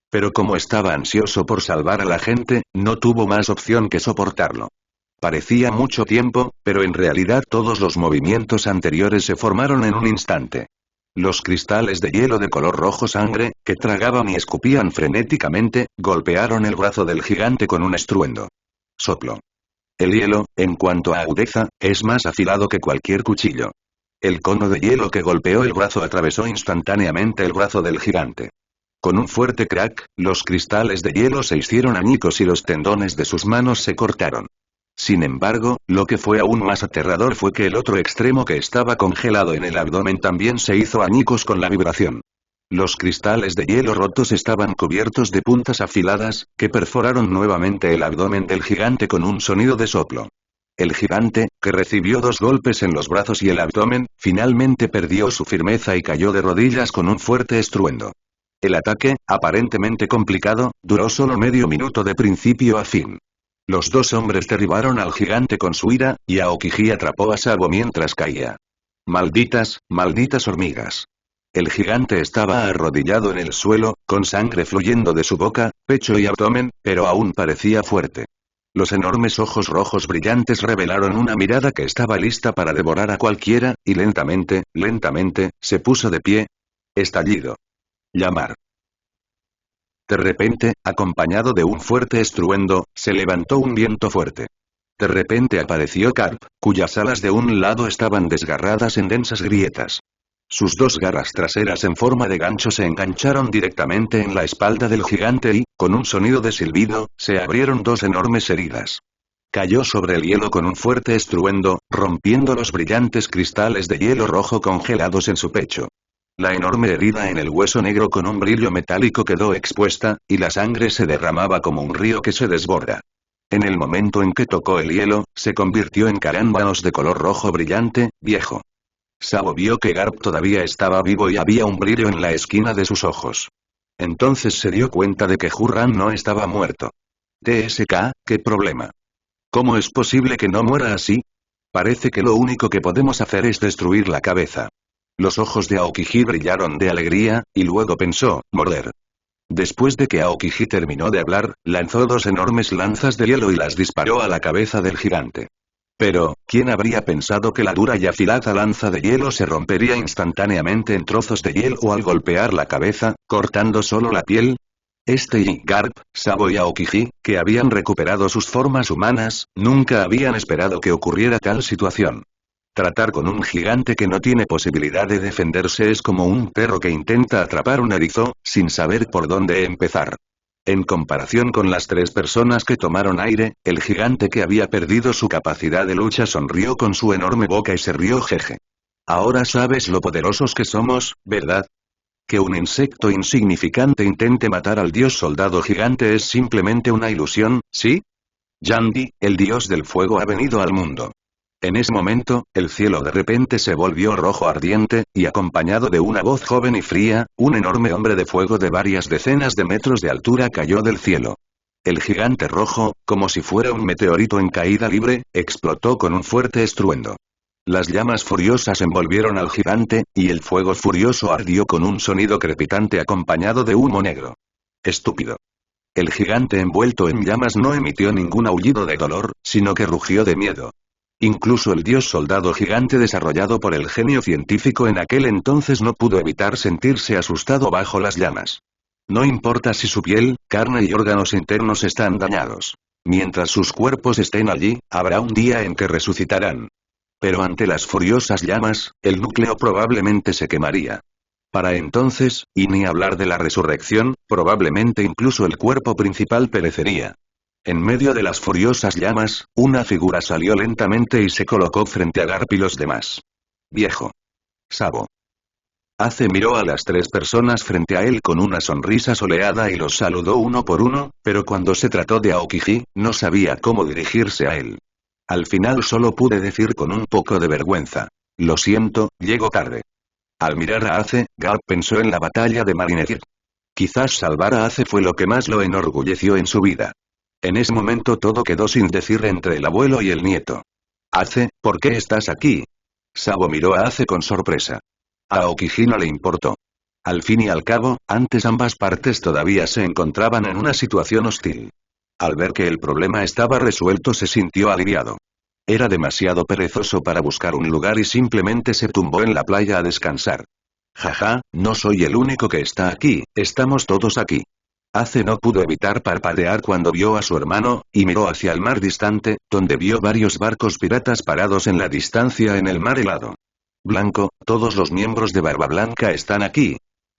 Pero como estaba ansioso por salvar a la gente, no tuvo más opción que soportarlo. Parecía mucho tiempo, pero en realidad todos los movimientos anteriores se formaron en un instante. Los cristales de hielo de color rojo sangre, que tragaban y escupían frenéticamente, golpearon el brazo del gigante con un estruendo. Soplo. El hielo, en cuanto a agudeza, es más afilado que cualquier cuchillo. El cono de hielo que golpeó el brazo atravesó instantáneamente el brazo del gigante. Con un fuerte crack, los cristales de hielo se hicieron añicos y los tendones de sus manos se cortaron. Sin embargo, lo que fue aún más aterrador fue que el otro extremo que estaba congelado en el abdomen también se hizo añicos con la vibración. Los cristales de hielo rotos estaban cubiertos de puntas afiladas, que perforaron nuevamente el abdomen del gigante con un sonido de soplo. El gigante, que recibió 2 golpes en los brazos y el abdomen, finalmente perdió su firmeza y cayó de rodillas con un fuerte estruendo. El ataque, aparentemente complicado, duró solo medio minuto de principio a fin. Los 2 hombres derribaron al gigante con su ira, y Aokiji atrapó a Sabo mientras caía. Malditas, malditas hormigas. El gigante estaba arrodillado en el suelo, con sangre fluyendo de su boca, pecho y abdomen, pero aún parecía fuerte. Los enormes ojos rojos brillantes revelaron una mirada que estaba lista para devorar a cualquiera, y lentamente, lentamente, se puso de pie. Estallido. Llamar. De repente, acompañado de un fuerte estruendo, se levantó un viento fuerte. De repente apareció Carp, cuyas alas de un lado estaban desgarradas en densas grietas. Sus 2 garras traseras en forma de gancho se engancharon directamente en la espalda del gigante y, con un sonido de silbido, se abrieron 2 enormes heridas. Cayó sobre el hielo con un fuerte estruendo, rompiendo los brillantes cristales de hielo rojo congelados en su pecho. La enorme herida en el hueso negro con un brillo metálico quedó expuesta, y la sangre se derramaba como un río que se desborda. En el momento en que tocó el hielo, se convirtió en carámbanos de color rojo brillante, viejo. Sabo vio que Garp todavía estaba vivo y había un brillo en la esquina de sus ojos. Entonces se dio cuenta de que Hurran no estaba muerto. TSK, ¿qué problema? ¿Cómo es posible que no muera así? Parece que lo único que podemos hacer es destruir la cabeza. Los ojos de Aokiji brillaron de alegría, y luego pensó, morder. Después de que Aokiji terminó de hablar, lanzó 2 enormes lanzas de hielo y las disparó a la cabeza del gigante. Pero, ¿quién habría pensado que la dura y afilada lanza de hielo se rompería instantáneamente en trozos de hielo al golpear la cabeza, cortando solo la piel? Y Garp, Sabo y Aokiji, que habían recuperado sus formas humanas, nunca habían esperado que ocurriera tal situación. Tratar con un gigante que no tiene posibilidad de defenderse es como un perro que intenta atrapar un erizo, sin saber por dónde empezar. En comparación con las 3 personas que tomaron aire, el gigante que había perdido su capacidad de lucha sonrió con su enorme boca y se rió jeje. Ahora sabes lo poderosos que somos, ¿verdad? Que un insecto insignificante intente matar al dios soldado gigante es simplemente una ilusión, ¿sí? Yandi, el dios del fuego ha venido al mundo. En ese momento, el cielo de repente se volvió rojo ardiente, y acompañado de una voz joven y fría, un enorme hombre de fuego de varias decenas de metros de altura cayó del cielo. El gigante rojo, como si fuera un meteorito en caída libre, explotó con un fuerte estruendo. Las llamas furiosas envolvieron al gigante, y el fuego furioso ardió con un sonido crepitante acompañado de humo negro. Estúpido. El gigante envuelto en llamas no emitió ningún aullido de dolor, sino que rugió de miedo. Incluso el dios soldado gigante desarrollado por el genio científico en aquel entonces no pudo evitar sentirse asustado bajo las llamas. No importa si su piel, carne y órganos internos están dañados. Mientras sus cuerpos estén allí, habrá un día en que resucitarán. Pero ante las furiosas llamas, el núcleo probablemente se quemaría. Para entonces, y ni hablar de la resurrección, probablemente incluso el cuerpo principal perecería. En medio de las furiosas llamas, una figura salió lentamente y se colocó frente a Garp y los demás. Viejo. Sabo. Ace miró a las 3 personas frente a él con una sonrisa soleada y los saludó uno por uno, pero cuando se trató de Aokiji, no sabía cómo dirigirse a él. Al final solo pude decir con un poco de vergüenza. Lo siento, llego tarde. Al mirar a Ace, Garp pensó en la batalla de Marineford. Quizás salvar a Ace fue lo que más lo enorgulleció en su vida. En ese momento todo quedó sin decir entre el abuelo y el nieto. Ace, ¿por qué estás aquí? Sabo miró a Ace con sorpresa. A Aokiji no le importó. Al fin y al cabo, antes ambas partes todavía se encontraban en una situación hostil. Al ver que el problema estaba resuelto se sintió aliviado. Era demasiado perezoso para buscar un lugar y simplemente se tumbó en la playa a descansar. Jaja, no soy el único que está aquí, estamos todos aquí. Ace no pudo evitar parpadear cuando vio a su hermano, y miró hacia el mar distante, donde vio varios barcos piratas parados en la distancia en el mar helado. Blanco, ¿todos los miembros de Barba Blanca están aquí?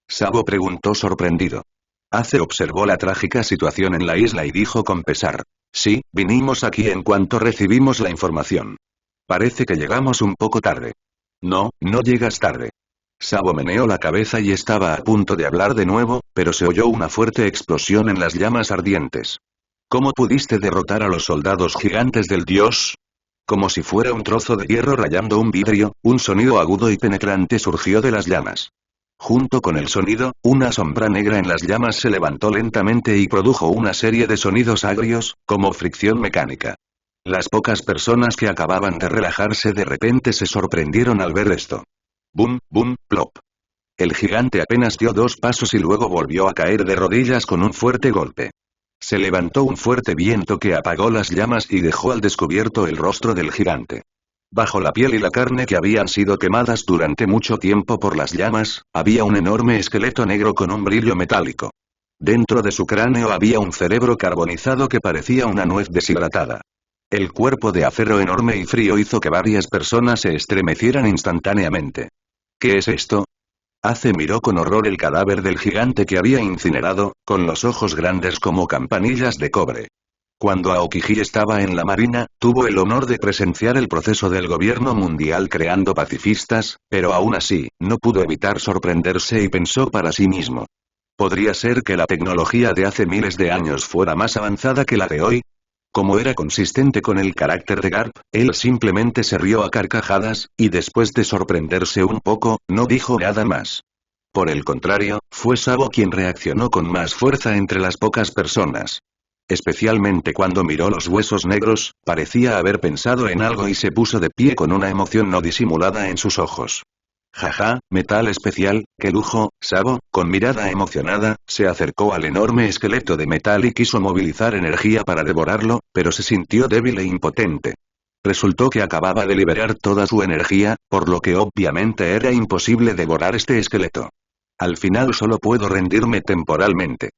Sabo preguntó sorprendido. Ace observó la trágica situación en la isla y dijo con pesar. Sí, vinimos aquí en cuanto recibimos la información. Parece que llegamos un poco tarde. No, no llegas tarde. Sabo meneó la cabeza y estaba a punto de hablar de nuevo, pero se oyó una fuerte explosión en las llamas ardientes. ¿Cómo pudiste derrotar a los soldados gigantes del dios? Como si fuera un trozo de hierro rayando un vidrio, un sonido agudo y penetrante surgió de las llamas. Junto con el sonido, una sombra negra en las llamas se levantó lentamente y produjo una serie de sonidos agrios, como fricción mecánica. Las pocas personas que acababan de relajarse de repente se sorprendieron al ver esto. Boom, boom, plop. El gigante apenas dio 2 pasos y luego volvió a caer de rodillas con un fuerte golpe. Se levantó un fuerte viento que apagó las llamas y dejó al descubierto el rostro del gigante. Bajo la piel y la carne que habían sido quemadas durante mucho tiempo por las llamas, había un enorme esqueleto negro con un brillo metálico. Dentro de su cráneo había un cerebro carbonizado que parecía una nuez deshidratada. El cuerpo de acero enorme y frío hizo que varias personas se estremecieran instantáneamente. ¿Qué es esto? Ace miró con horror el cadáver del gigante que había incinerado, con los ojos grandes como campanillas de cobre. Cuando Aokiji estaba en la marina, tuvo el honor de presenciar el proceso del gobierno mundial creando pacifistas, pero aún así, no pudo evitar sorprenderse y pensó para sí mismo. ¿Podría ser que la tecnología de hace miles de años fuera más avanzada que la de hoy? Como era consistente con el carácter de Garp, él simplemente se rió a carcajadas, y después de sorprenderse un poco, no dijo nada más. Por el contrario, fue Sabo quien reaccionó con más fuerza entre las pocas personas. Especialmente cuando miró los huesos negros, parecía haber pensado en algo y se puso de pie con una emoción no disimulada en sus ojos. Jaja, metal especial, qué lujo. Sabo, con mirada emocionada, se acercó al enorme esqueleto de metal y quiso movilizar energía para devorarlo, pero se sintió débil e impotente. Resultó que acababa de liberar toda su energía, por lo que obviamente era imposible devorar este esqueleto. Al final solo puedo rendirme temporalmente.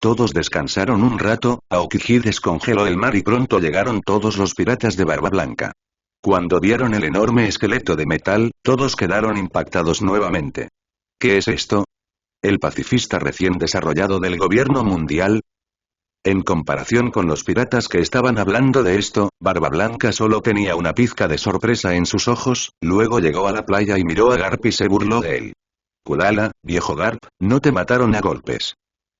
Todos descansaron un rato, Aokiji descongeló el mar y pronto llegaron todos los piratas de Barba Blanca. Cuando vieron el enorme esqueleto de metal, todos quedaron impactados nuevamente. ¿Qué es esto? ¿El pacifista recién desarrollado del gobierno mundial? En comparación con los piratas que estaban hablando de esto, Barba Blanca solo tenía una pizca de sorpresa en sus ojos, luego llegó a la playa y miró a Garp y se burló de él. Kulala, viejo Garp, no te mataron a golpes.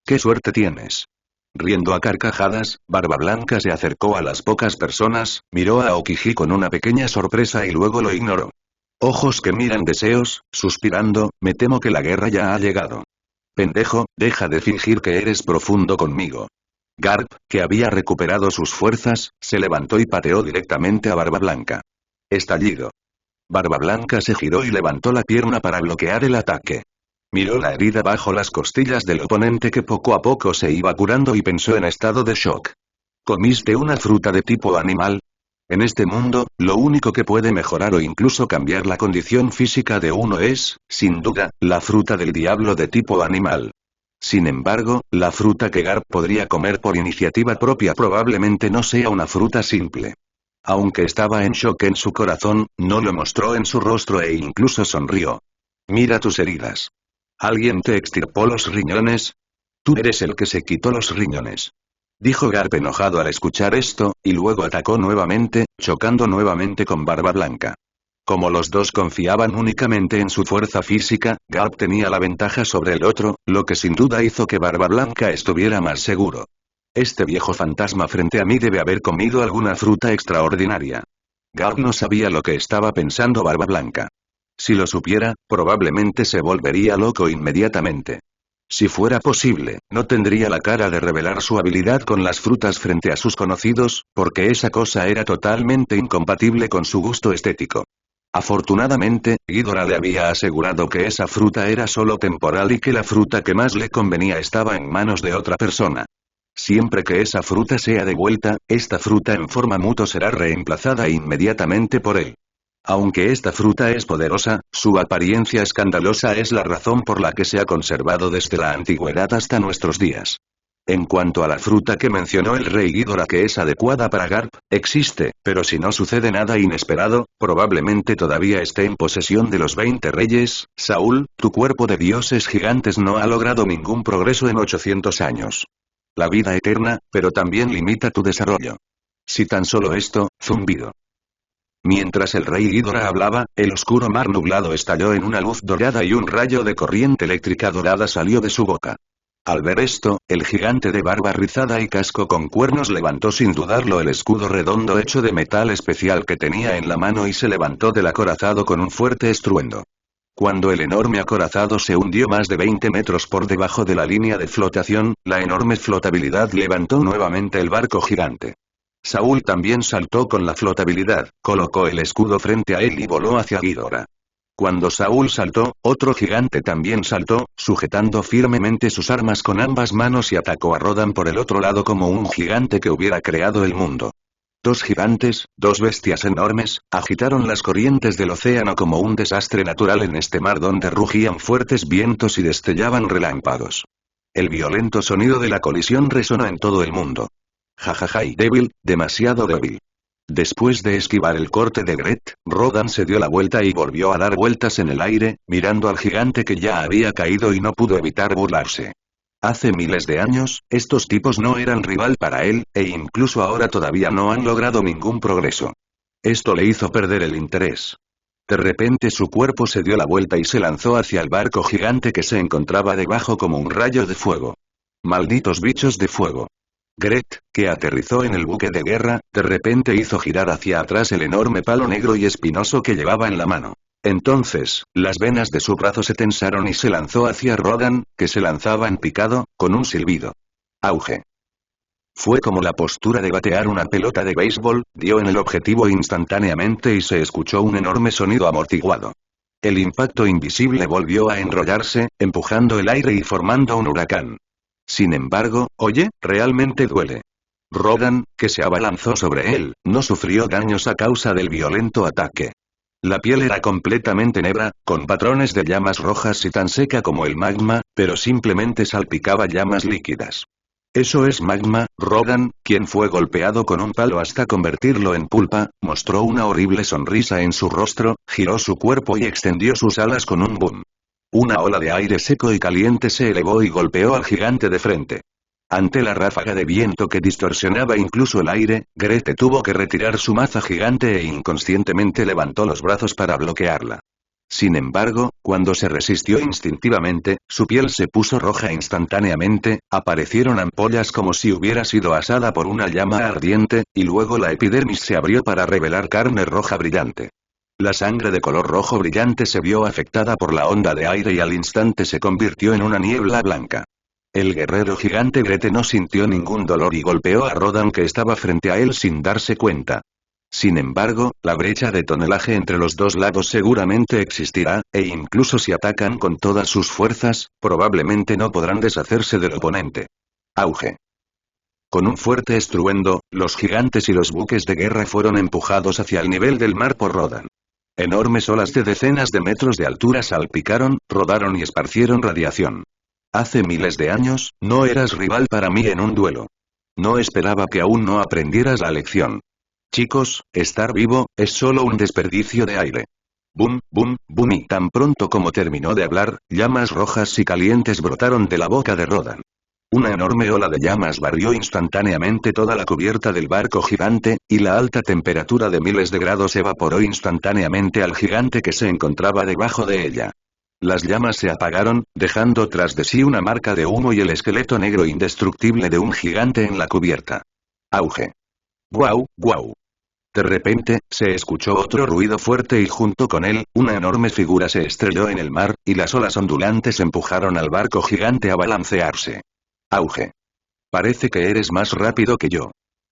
¡Qué suerte tienes! Riendo a carcajadas, Barba Blanca se acercó a las pocas personas, miró a Aokiji con una pequeña sorpresa y luego lo ignoró. Ojos que miran deseos, suspirando, me temo que la guerra ya ha llegado. Pendejo, deja de fingir que eres profundo conmigo. Garp, que había recuperado sus fuerzas, se levantó y pateó directamente a Barba Blanca. Estallido. Barba Blanca se giró y levantó la pierna para bloquear el ataque. Miró la herida bajo las costillas del oponente que poco a poco se iba curando y pensó en estado de shock. ¿Comiste una fruta de tipo animal? En este mundo, lo único que puede mejorar o incluso cambiar la condición física de uno es, sin duda, la fruta del diablo de tipo animal. Sin embargo, la fruta que Garp podría comer por iniciativa propia probablemente no sea una fruta simple. Aunque estaba en shock en su corazón, no lo mostró en su rostro e incluso sonrió. Mira tus heridas. ¿Alguien te extirpó los riñones? Tú eres el que se quitó los riñones. Dijo Garp enojado al escuchar esto, y luego atacó nuevamente, chocando nuevamente con Barba Blanca. Como los dos confiaban únicamente en su fuerza física, Garp tenía la ventaja sobre el otro, lo que sin duda hizo que Barba Blanca estuviera más seguro. Este viejo fantasma frente a mí debe haber comido alguna fruta extraordinaria. Garp no sabía lo que estaba pensando Barba Blanca. Si lo supiera, probablemente se volvería loco inmediatamente. Si fuera posible, no tendría la cara de revelar su habilidad con las frutas frente a sus conocidos, porque esa cosa era totalmente incompatible con su gusto estético. Afortunadamente, Ghidorah le había asegurado que esa fruta era solo temporal y que la fruta que más le convenía estaba en manos de otra persona. Siempre que esa fruta sea devuelta, esta fruta en forma muto será reemplazada inmediatamente por él. Aunque esta fruta es poderosa, su apariencia escandalosa es la razón por la que se ha conservado desde la antigüedad hasta nuestros días. En cuanto a la fruta que mencionó el rey Ghidorah que es adecuada para Garp, existe, pero si no sucede nada inesperado, probablemente todavía esté en posesión de los 20 reyes. Saúl, tu cuerpo de dioses gigantes no ha logrado ningún progreso en 800 años. La vida eterna, pero también limita tu desarrollo. Si tan solo esto, zumbido. Mientras el rey Ghidorah hablaba, el oscuro mar nublado estalló en una luz dorada y un rayo de corriente eléctrica dorada salió de su boca. Al ver esto, el gigante de barba rizada y casco con cuernos levantó sin dudarlo el escudo redondo hecho de metal especial que tenía en la mano y se levantó del acorazado con un fuerte estruendo. Cuando el enorme acorazado se hundió más de 20 metros por debajo de la línea de flotación, la enorme flotabilidad levantó nuevamente el barco gigante. Saúl también saltó con la flotabilidad, colocó el escudo frente a él y voló hacia Ghidorah. Cuando Saúl saltó, otro gigante también saltó, sujetando firmemente sus armas con ambas manos y atacó a Rodan por el otro lado como un gigante que hubiera creado el mundo. Dos gigantes, dos bestias enormes, agitaron las corrientes del océano como un desastre natural en este mar donde rugían fuertes vientos y destellaban relámpagos. El violento sonido de la colisión resonó en todo el mundo. Jajaja y débil, demasiado débil. Después de esquivar el corte de Gret, Rodan se dio la vuelta y volvió a dar vueltas en el aire, mirando al gigante que ya había caído y no pudo evitar burlarse. Hace miles de años, estos tipos no eran rival para él, e incluso ahora todavía no han logrado ningún progreso. Esto le hizo perder el interés. De repente su cuerpo se dio la vuelta y se lanzó hacia el barco gigante que se encontraba debajo como un rayo de fuego. Malditos bichos de fuego. Gret, que aterrizó en el buque de guerra, de repente hizo girar hacia atrás el enorme palo negro y espinoso que llevaba en la mano. Entonces, las venas de su brazo se tensaron y se lanzó hacia Rodan, que se lanzaba en picado, con un silbido. Auge. Fue como la postura de batear una pelota de béisbol, dio en el objetivo instantáneamente y se escuchó un enorme sonido amortiguado. El impacto invisible volvió a enrollarse, empujando el aire y formando un huracán. Sin embargo, oye, realmente duele. Rodan, que se abalanzó sobre él, no sufrió daños a causa del violento ataque. La piel era completamente negra, con patrones de llamas rojas y tan seca como el magma, pero simplemente salpicaba llamas líquidas. Eso es magma. Rodan, quien fue golpeado con un palo hasta convertirlo en pulpa, mostró una horrible sonrisa en su rostro, giró su cuerpo y extendió sus alas con un boom. Una ola de aire seco y caliente se elevó y golpeó al gigante de frente. Ante la ráfaga de viento que distorsionaba incluso el aire, Grete tuvo que retirar su maza gigante e inconscientemente levantó los brazos para bloquearla. Sin embargo, cuando se resistió instintivamente, su piel se puso roja instantáneamente, aparecieron ampollas como si hubiera sido asada por una llama ardiente, y luego la epidermis se abrió para revelar carne roja brillante. La sangre de color rojo brillante se vio afectada por la onda de aire y al instante se convirtió en una niebla blanca. El guerrero gigante Grete no sintió ningún dolor y golpeó a Rodan que estaba frente a él sin darse cuenta. Sin embargo, la brecha de tonelaje entre los dos lados seguramente existirá, e incluso si atacan con todas sus fuerzas, probablemente no podrán deshacerse del oponente. Auge. Con un fuerte estruendo, los gigantes y los buques de guerra fueron empujados hacia el nivel del mar por Rodan. Enormes olas de decenas de metros de altura salpicaron, rodaron y esparcieron radiación. Hace miles de años, no eras rival para mí en un duelo. No esperaba que aún no aprendieras la lección. Chicos, estar vivo, es solo un desperdicio de aire. Boom, boom, boom y tan pronto como terminó de hablar, llamas rojas y calientes brotaron de la boca de Rodan. Una enorme ola de llamas barrió instantáneamente toda la cubierta del barco gigante, y la alta temperatura de miles de grados evaporó instantáneamente al gigante que se encontraba debajo de ella. Las llamas se apagaron, dejando tras de sí una marca de humo y el esqueleto negro indestructible de un gigante en la cubierta. Auge. ¡Guau, guau! De repente, se escuchó otro ruido fuerte y junto con él, una enorme figura se estrelló en el mar, y las olas ondulantes empujaron al barco gigante a balancearse. Auge. Parece que eres más rápido que yo.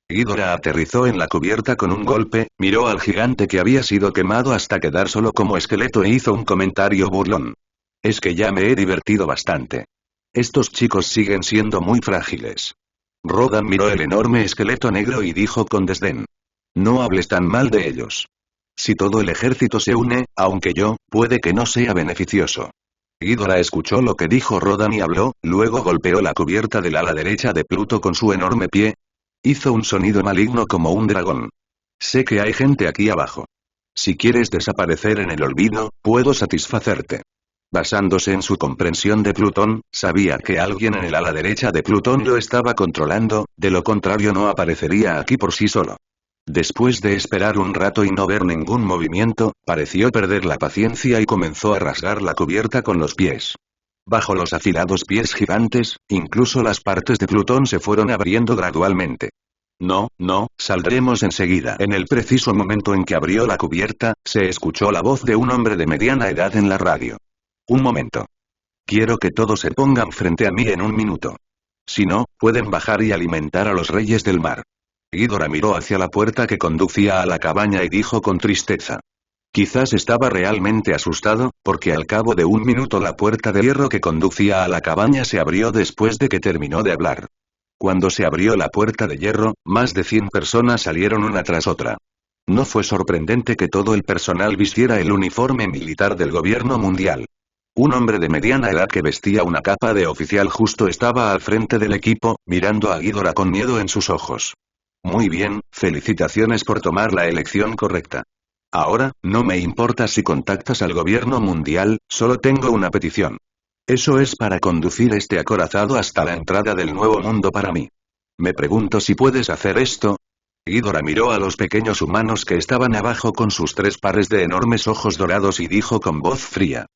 Ghidorah aterrizó en la cubierta con un golpe, miró al gigante que había sido quemado hasta quedar solo como esqueleto e hizo un comentario burlón. Es que ya me he divertido bastante. Estos chicos siguen siendo muy frágiles. Rodan miró el enorme esqueleto negro y dijo con desdén. No hables tan mal de ellos. Si todo el ejército se une, aunque yo, puede que no sea beneficioso. Ghidorah escuchó lo que dijo Rodan y habló, luego golpeó la cubierta del ala derecha de Pluto con su enorme pie. Hizo un sonido maligno como un dragón. Sé que hay gente aquí abajo. Si quieres desaparecer en el olvido, puedo satisfacerte. Basándose en su comprensión de Plutón, sabía que alguien en el ala derecha de Plutón lo estaba controlando, de lo contrario no aparecería aquí por sí solo. Después de esperar un rato y no ver ningún movimiento, pareció perder la paciencia y comenzó a rasgar la cubierta con los pies. Bajo los afilados pies gigantes, incluso las partes de Plutón se fueron abriendo gradualmente. No, no, saldremos enseguida. En el preciso momento en que abrió la cubierta, se escuchó la voz de un hombre de mediana edad en la radio. Un momento. Quiero que todos se pongan frente a mí en un minuto. Si no, pueden bajar y alimentar a los reyes del mar. Ghidorah miró hacia la puerta que conducía a la cabaña y dijo con tristeza. Quizás estaba realmente asustado, porque al cabo de un minuto la puerta de hierro que conducía a la cabaña se abrió después de que terminó de hablar. Cuando se abrió la puerta de hierro, más de 100 personas salieron una tras otra. No fue sorprendente que todo el personal vistiera el uniforme militar del gobierno mundial. Un hombre de mediana edad que vestía una capa de oficial justo estaba al frente del equipo, mirando a Ghidorah con miedo en sus ojos. Muy bien, felicitaciones por tomar la elección correcta. Ahora, no me importa si contactas al gobierno mundial, solo tengo una petición. Eso es para conducir este acorazado hasta la entrada del nuevo mundo para mí. Me pregunto si puedes hacer esto. Ghidorah miró a los pequeños humanos que estaban abajo con sus 3 pares de enormes ojos dorados y dijo con voz fría.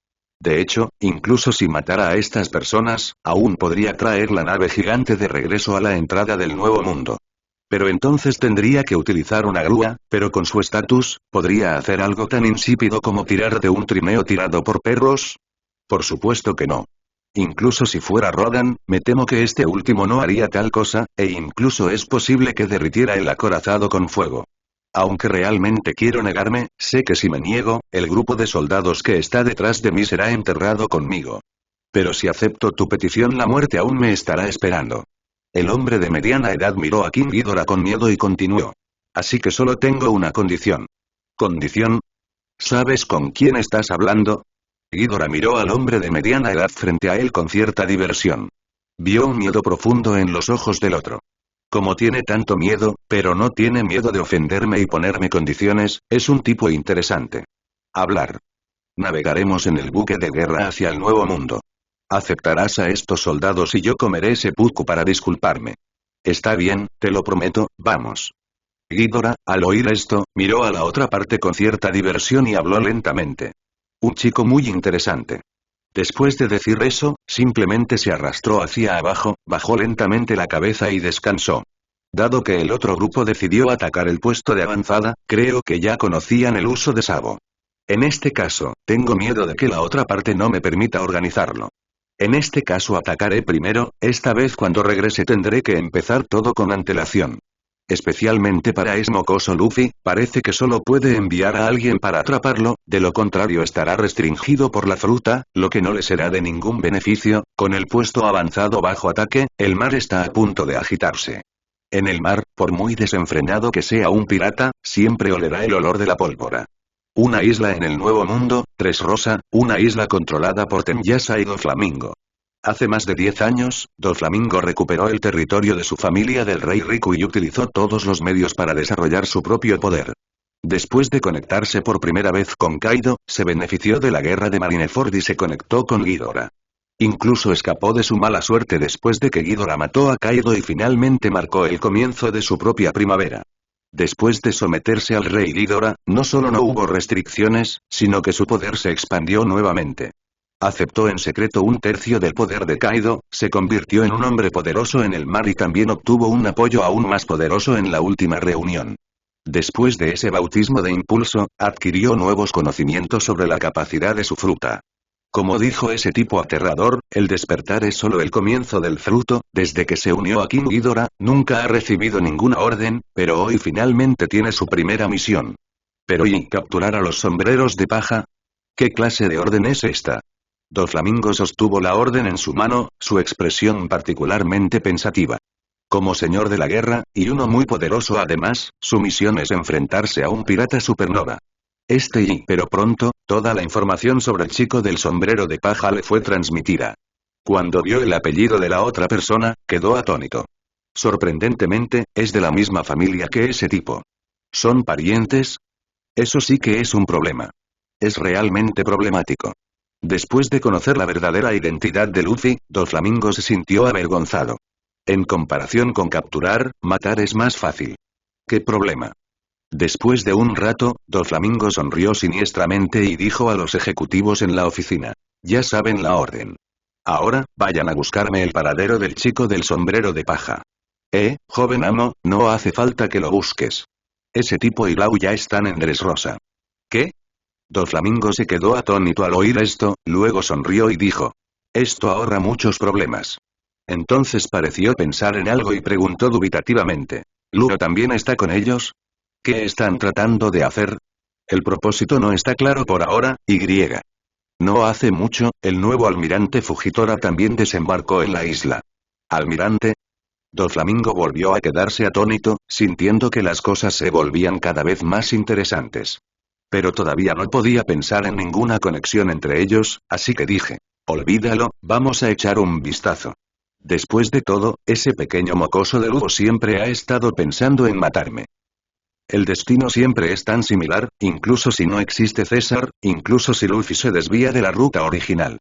De hecho, incluso si matara a estas personas, aún podría traer la nave gigante de regreso a la entrada del nuevo mundo. Pero entonces tendría que utilizar una grúa, pero con su estatus, ¿podría hacer algo tan insípido como tirar de un trineo tirado por perros? Por supuesto que no. Incluso si fuera Rodan, me temo que este último no haría tal cosa, e incluso es posible que derritiera el acorazado con fuego. Aunque realmente quiero negarme, sé que si me niego, el grupo de soldados que está detrás de mí será enterrado conmigo. Pero si acepto tu petición, la muerte aún me estará esperando. El hombre de mediana edad miró a King Ghidorah con miedo y continuó. Así que solo tengo una condición. ¿Condición? ¿Sabes con quién estás hablando? Ghidorah miró al hombre de mediana edad frente a él con cierta diversión. Vio un miedo profundo en los ojos del otro. Como tiene tanto miedo, pero no tiene miedo de ofenderme y ponerme condiciones, es un tipo interesante. Hablar. Navegaremos en el buque de guerra hacia el nuevo mundo. Aceptarás a estos soldados y yo comeré seppuku para disculparme. Está bien, te lo prometo, vamos. Ghidorah, al oír esto, miró a la otra parte con cierta diversión y habló lentamente. Un chico muy interesante. Después de decir eso, simplemente se arrastró hacia abajo, bajó lentamente la cabeza y descansó. Dado que el otro grupo decidió atacar el puesto de avanzada, creo que ya conocían el uso de Sabo. En este caso, tengo miedo de que la otra parte no me permita organizarlo. En este caso atacaré primero, esta vez cuando regrese tendré que empezar todo con antelación. Especialmente para ese mocoso Luffy, parece que solo puede enviar a alguien para atraparlo, de lo contrario estará restringido por la fruta, lo que no le será de ningún beneficio. Con el puesto avanzado bajo ataque, el mar está a punto de agitarse. En el mar, por muy desenfrenado que sea un pirata, siempre olerá el olor de la pólvora. Una isla en el Nuevo Mundo, Dressrosa, una isla controlada por Tengyasa y Doflamingo. Hace más de 10 años, Doflamingo recuperó el territorio de su familia del rey Riku y utilizó todos los medios para desarrollar su propio poder. Después de conectarse por primera vez con Kaido, se benefició de la guerra de Marineford y se conectó con Ghidorah. Incluso escapó de su mala suerte después de que Ghidorah mató a Kaido y finalmente marcó el comienzo de su propia primavera. Después de someterse al rey Ghidorah, no solo no hubo restricciones, sino que su poder se expandió nuevamente. Aceptó en secreto un tercio del poder de Kaido, se convirtió en un hombre poderoso en el mar y también obtuvo un apoyo aún más poderoso en la última reunión. Después de ese bautismo de impulso, adquirió nuevos conocimientos sobre la capacidad de su fruta. Como dijo ese tipo aterrador, el despertar es solo el comienzo del fruto. Desde que se unió a King Ghidorah, nunca ha recibido ninguna orden, pero hoy finalmente tiene su primera misión. Pero ¿y capturar a los sombreros de paja? ¿Qué clase de orden es esta? Doflamingo sostuvo la orden en su mano, su expresión particularmente pensativa. Como señor de la guerra, y uno muy poderoso además, su misión es enfrentarse a un pirata supernova. Pero pronto, toda la información sobre el chico del sombrero de paja le fue transmitida. Cuando vio el apellido de la otra persona, quedó atónito. Sorprendentemente, es de la misma familia que ese tipo. ¿Son parientes? Eso sí que es un problema. Es realmente problemático. Después de conocer la verdadera identidad de Luffy, Doflamingo se sintió avergonzado. En comparación con capturar, matar es más fácil. ¿Qué problema? Después de un rato, Doflamingo sonrió siniestramente y dijo a los ejecutivos en la oficina. Ya saben la orden. Ahora, vayan a buscarme el paradero del chico del sombrero de paja. Joven amo, no hace falta que lo busques. Ese tipo y Lau ya están en Dressrosa. ¿Qué? Doflamingo se quedó atónito al oír esto, luego sonrió y dijo. Esto ahorra muchos problemas. Entonces pareció pensar en algo y preguntó dubitativamente. ¿Luo también está con ellos? ¿Qué están tratando de hacer? El propósito no está claro por ahora, y. No hace mucho, el nuevo almirante Fujitora también desembarcó en la isla. ¿Almirante? Doflamingo volvió a quedarse atónito, sintiendo que las cosas se volvían cada vez más interesantes. Pero todavía no podía pensar en ninguna conexión entre ellos, así que dije. Olvídalo, vamos a echar un vistazo. Después de todo, ese pequeño mocoso de Luo siempre ha estado pensando en matarme. El destino siempre es tan similar, incluso si no existe César, incluso si Luffy se desvía de la ruta original.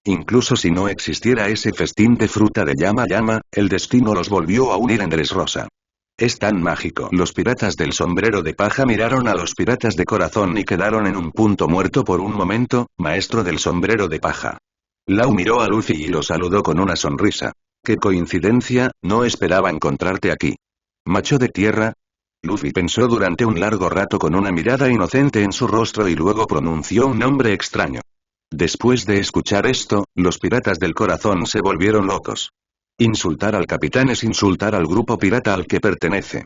Incluso si no existiera ese festín de fruta de llama llama, el destino los volvió a unir en Dressrosa. Es tan mágico. Los piratas del sombrero de paja miraron a los piratas de corazón y quedaron en un punto muerto por un momento. Maestro del sombrero de paja. Lau miró a Luffy y lo saludó con una sonrisa. Qué coincidencia, no esperaba encontrarte aquí. ¿Macho de tierra? Luffy pensó durante un largo rato con una mirada inocente en su rostro y luego pronunció un nombre extraño. Después de escuchar esto, los piratas del corazón se volvieron locos. Insultar al capitán es insultar al grupo pirata al que pertenece.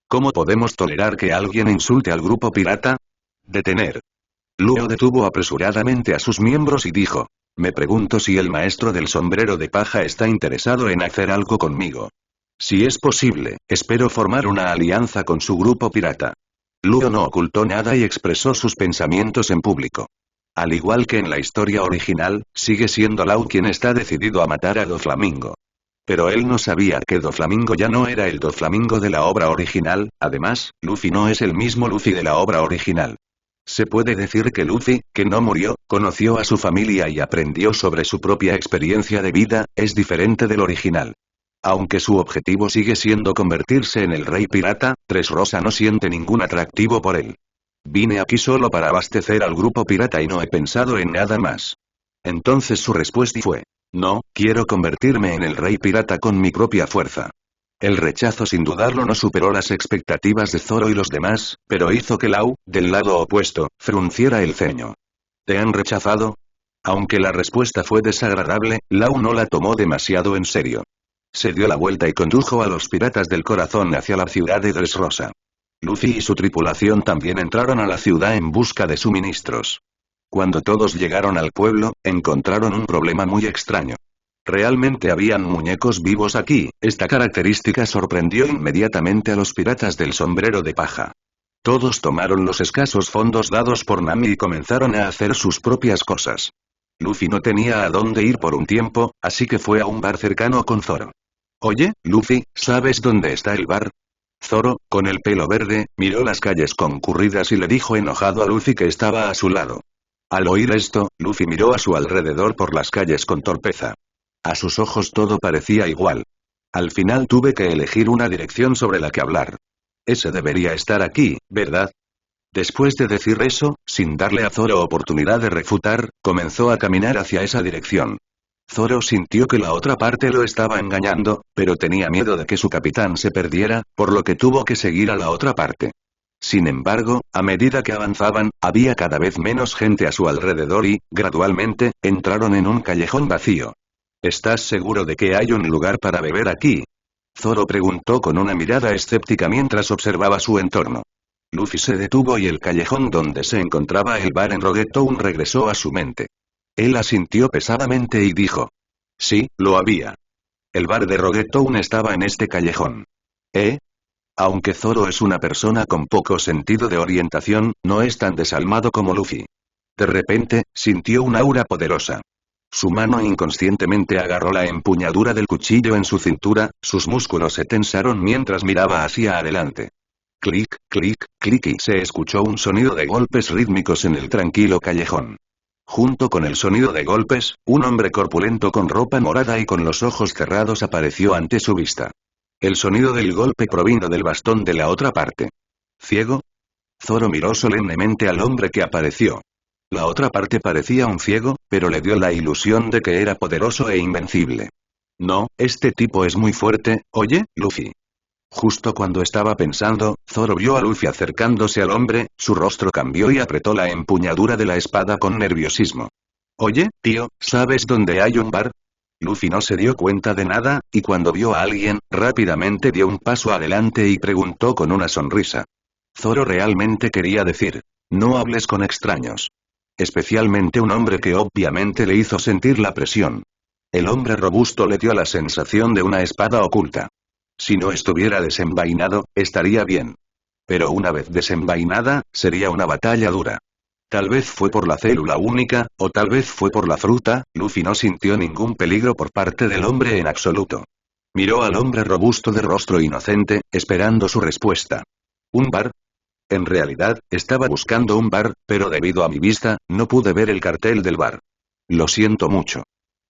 ¿Cómo podemos tolerar que alguien insulte al grupo pirata? Detener. Luo detuvo apresuradamente a sus miembros y dijo. Me pregunto si el maestro del sombrero de paja está interesado en hacer algo conmigo. Si es posible, espero formar una alianza con su grupo pirata. Luo no ocultó nada y expresó sus pensamientos en público. Al igual que en la historia original, sigue siendo Lau quien está decidido a matar a Doflamingo. Pero él no sabía que Doflamingo ya no era el Doflamingo de la obra original, además, Luffy no es el mismo Luffy de la obra original. Se puede decir que Luffy, que no murió, conoció a su familia y aprendió sobre su propia experiencia de vida, es diferente del original. Aunque su objetivo sigue siendo convertirse en el rey pirata, Dressrosa no siente ningún atractivo por él. Vine aquí solo para abastecer al grupo pirata y no he pensado en nada más. Entonces su respuesta fue: no, quiero convertirme en el rey pirata con mi propia fuerza. El rechazo sin dudarlo no superó las expectativas de Zoro y los demás, pero hizo que Lau, del lado opuesto, frunciera el ceño. ¿Te han rechazado? Aunque la respuesta fue desagradable, Lau no la tomó demasiado en serio. Se dio la vuelta y condujo a los piratas del corazón hacia la ciudad de Dressrosa. Luffy y su tripulación también entraron a la ciudad en busca de suministros. Cuando todos llegaron al pueblo, encontraron un problema muy extraño. Realmente habían muñecos vivos aquí. Esta característica sorprendió inmediatamente a los piratas del sombrero de paja. Todos tomaron los escasos fondos dados por Nami y comenzaron a hacer sus propias cosas. Luffy no tenía a dónde ir por un tiempo, así que fue a un bar cercano con Zoro. Oye, Luffy, ¿sabes dónde está el bar? Zoro, con el pelo verde, miró las calles concurridas y le dijo enojado a Luffy que estaba a su lado. Al oír esto, Luffy miró a su alrededor por las calles con torpeza. A sus ojos todo parecía igual. Al final tuve que elegir una dirección sobre la que hablar. Ese debería estar aquí, ¿verdad? Después de decir eso, sin darle a Zoro oportunidad de refutar, comenzó a caminar hacia esa dirección. Zoro sintió que la otra parte lo estaba engañando, pero tenía miedo de que su capitán se perdiera, por lo que tuvo que seguir a la otra parte. Sin embargo, a medida que avanzaban, había cada vez menos gente a su alrededor y, gradualmente, entraron en un callejón vacío. ¿Estás seguro de que hay un lugar para beber aquí? Zoro preguntó con una mirada escéptica mientras observaba su entorno. Luffy se detuvo y el callejón donde se encontraba el bar en Roguetown regresó a su mente. Él asintió pesadamente y dijo: sí, lo había. El bar de Roguetown estaba en este callejón. ¿Eh? Aunque Zoro es una persona con poco sentido de orientación, no es tan desalmado como Luffy. De repente, sintió un aura poderosa. Su mano inconscientemente agarró la empuñadura del cuchillo en su cintura, sus músculos se tensaron mientras miraba hacia adelante. Clic, clic, clic y se escuchó un sonido de golpes rítmicos en el tranquilo callejón. Junto con el sonido de golpes, un hombre corpulento con ropa morada y con los ojos cerrados apareció ante su vista. El sonido del golpe provino del bastón de la otra parte. ¿Ciego? Zoro miró solemnemente al hombre que apareció. La otra parte parecía un ciego, pero le dio la ilusión de que era poderoso e invencible. No, este tipo es muy fuerte, ¿oye, Luffy? Justo cuando estaba pensando, Zoro vio a Luffy acercándose al hombre, su rostro cambió y apretó la empuñadura de la espada con nerviosismo. Oye, tío, ¿sabes dónde hay un bar? Luffy no se dio cuenta de nada, y cuando vio a alguien, rápidamente dio un paso adelante y preguntó con una sonrisa. Zoro realmente quería decir: no hables con extraños. Especialmente un hombre que obviamente le hizo sentir la presión. El hombre robusto le dio la sensación de una espada oculta. Si no estuviera desenvainado, estaría bien. Pero una vez desenvainada, sería una batalla dura. Tal vez fue por la célula única, o tal vez fue por la fruta, Luffy no sintió ningún peligro por parte del hombre en absoluto. Miró al hombre robusto de rostro inocente, esperando su respuesta. ¿Un bar? En realidad, estaba buscando un bar, pero debido a mi vista, no pude ver el cartel del bar. Lo siento mucho.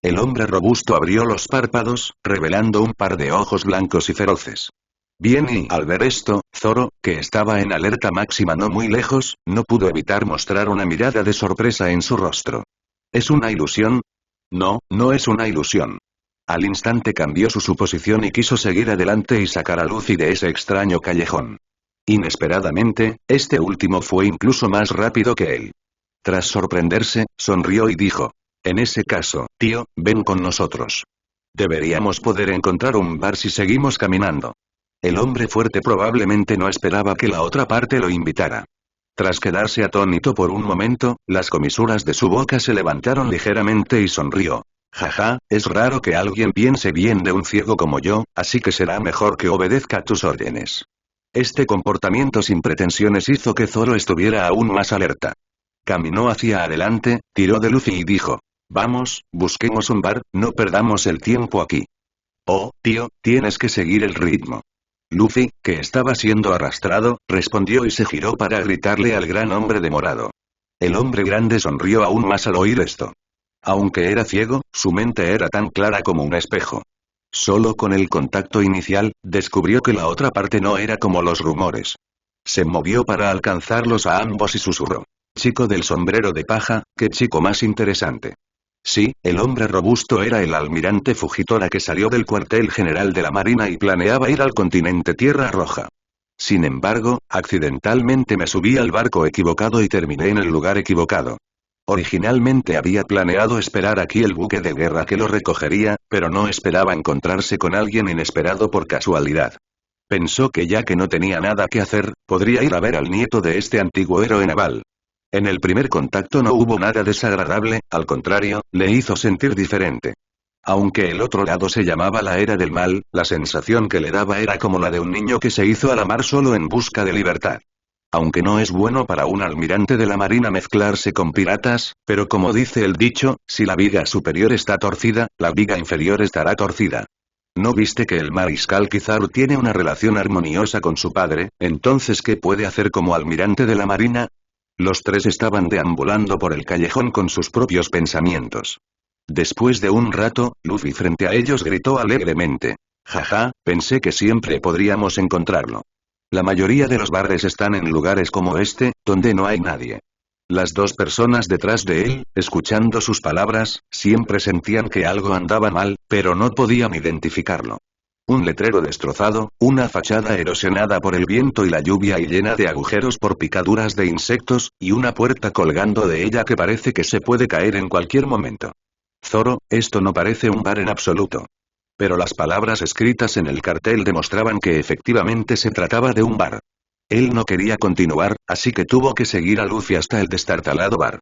El hombre robusto abrió los párpados, revelando un par de ojos blancos y feroces. Bien, y al ver esto, Zoro, que estaba en alerta máxima no muy lejos, no pudo evitar mostrar una mirada de sorpresa en su rostro. ¿Es una ilusión? No, no es una ilusión. Al instante cambió su suposición y quiso seguir adelante y sacar a Luffy de ese extraño callejón. Inesperadamente, este último fue incluso más rápido que él. Tras sorprenderse, sonrió y dijo: en ese caso, tío, ven con nosotros. Deberíamos poder encontrar un bar si seguimos caminando. El hombre fuerte probablemente no esperaba que la otra parte lo invitara. Tras quedarse atónito por un momento, las comisuras de su boca se levantaron ligeramente y sonrió. Jaja, es raro que alguien piense bien de un ciego como yo, así que será mejor que obedezca tus órdenes. Este comportamiento sin pretensiones hizo que Zoro estuviera aún más alerta. Caminó hacia adelante, tiró de Luffy y dijo: vamos, busquemos un bar, no perdamos el tiempo aquí. Oh, tío, tienes que seguir el ritmo. Luffy, que estaba siendo arrastrado, respondió y se giró para gritarle al gran hombre de morado. El hombre grande sonrió aún más al oír esto. Aunque era ciego, su mente era tan clara como un espejo. Solo con el contacto inicial, descubrió que la otra parte no era como los rumores. Se movió para alcanzarlos a ambos y susurró. Chico del sombrero de paja, qué chico más interesante. Sí, el hombre robusto era el almirante Fujitora que salió del cuartel general de la Marina y planeaba ir al continente Tierra Roja. Sin embargo, accidentalmente me subí al barco equivocado y terminé en el lugar equivocado. Originalmente había planeado esperar aquí el buque de guerra que lo recogería, pero no esperaba encontrarse con alguien inesperado por casualidad. Pensó que ya que no tenía nada que hacer, podría ir a ver al nieto de este antiguo héroe naval. En el primer contacto no hubo nada desagradable, al contrario, le hizo sentir diferente. Aunque el otro lado se llamaba la era del mal, la sensación que le daba era como la de un niño que se hizo a la mar solo en busca de libertad. Aunque no es bueno para un almirante de la marina mezclarse con piratas, pero como dice el dicho, si la viga superior está torcida, la viga inferior estará torcida. ¿No viste que el mariscal Kizaru tiene una relación armoniosa con su padre? Entonces ¿qué puede hacer como almirante de la marina? Los tres estaban deambulando por el callejón con sus propios pensamientos. Después de un rato, Luffy frente a ellos gritó alegremente. Jaja, pensé que siempre podríamos encontrarlo. La mayoría de los bares están en lugares como este, donde no hay nadie. Las dos personas detrás de él, escuchando sus palabras, siempre sentían que algo andaba mal, pero no podían identificarlo. Un letrero destrozado, una fachada erosionada por el viento y la lluvia y llena de agujeros por picaduras de insectos, y una puerta colgando de ella que parece que se puede caer en cualquier momento. Zoro, esto no parece un bar en absoluto. Pero las palabras escritas en el cartel demostraban que efectivamente se trataba de un bar. Él no quería continuar, así que tuvo que seguir a Luffy hasta el destartalado bar.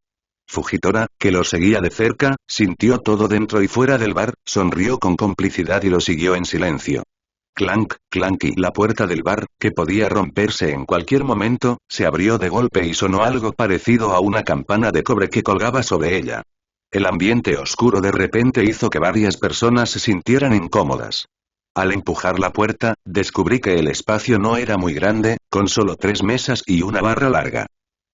Fujitora, que lo seguía de cerca, sintió todo dentro y fuera del bar, sonrió con complicidad y lo siguió en silencio. Clank, clank y la puerta del bar, que podía romperse en cualquier momento, se abrió de golpe y sonó algo parecido a una campana de cobre que colgaba sobre ella. El ambiente oscuro de repente hizo que varias personas se sintieran incómodas. Al empujar la puerta, descubrí que el espacio no era muy grande, con solo 3 mesas y una barra larga.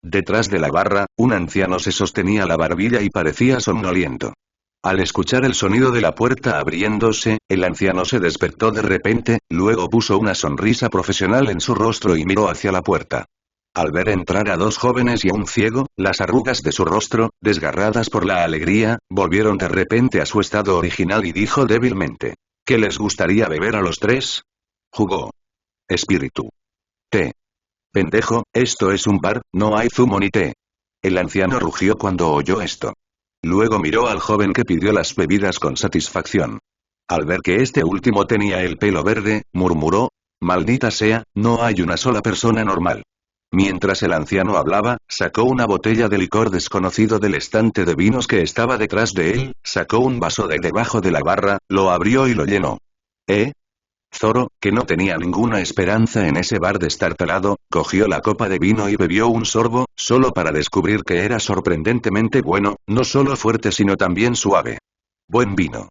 Detrás de la barra, un anciano se sostenía la barbilla y parecía somnoliento. Al escuchar el sonido de la puerta abriéndose, el anciano se despertó de repente, luego puso una sonrisa profesional en su rostro y miró hacia la puerta. Al ver entrar a 2 jóvenes y a un ciego, las arrugas de su rostro, desgarradas por la alegría, volvieron de repente a su estado original y dijo débilmente. ¿Qué les gustaría beber a los 3? Jugó. Espíritu. Té. Pendejo, esto es un bar, no hay zumo ni té. El anciano rugió cuando oyó esto. Luego miró al joven que pidió las bebidas con satisfacción. Al ver que este último tenía el pelo verde, murmuró, maldita sea, no hay una sola persona normal. Mientras el anciano hablaba, sacó una botella de licor desconocido del estante de vinos que estaba detrás de él, sacó un vaso de debajo de la barra, lo abrió y lo llenó. Zoro, que no tenía ninguna esperanza en ese bar destartalado, cogió la copa de vino y bebió un sorbo, solo para descubrir que era sorprendentemente bueno, no solo fuerte sino también suave. Buen vino.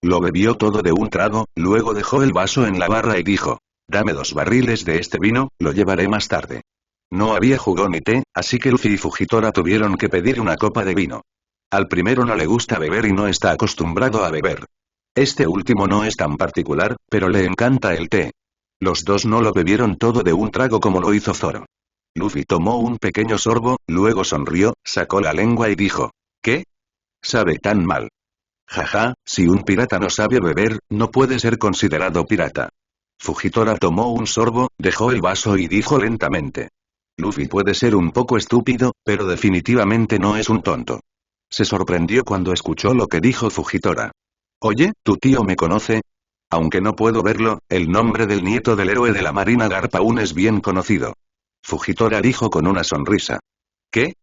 Lo bebió todo de un trago, luego dejó el vaso en la barra y dijo, dame 2 barriles de este vino, lo llevaré más tarde. No había jugo ni té, así que Luffy y Fujitora tuvieron que pedir una copa de vino. Al primero no le gusta beber y no está acostumbrado a beber. Este último no es tan particular, pero le encanta el té. Los dos no lo bebieron todo de un trago como lo hizo Zoro. Luffy tomó un pequeño sorbo, luego sonrió, sacó la lengua y dijo, ¿qué? Sabe tan mal. Jaja, si un pirata no sabe beber, no puede ser considerado pirata. Fujitora tomó un sorbo, dejó el vaso y dijo lentamente. Luffy puede ser un poco estúpido, pero definitivamente no es un tonto. Se sorprendió cuando escuchó lo que dijo Fujitora. Oye, ¿tu tío me conoce? Aunque no puedo verlo, el nombre del nieto del héroe de la Marina Garp aún es bien conocido. Fujitora dijo con una sonrisa. ¿Qué?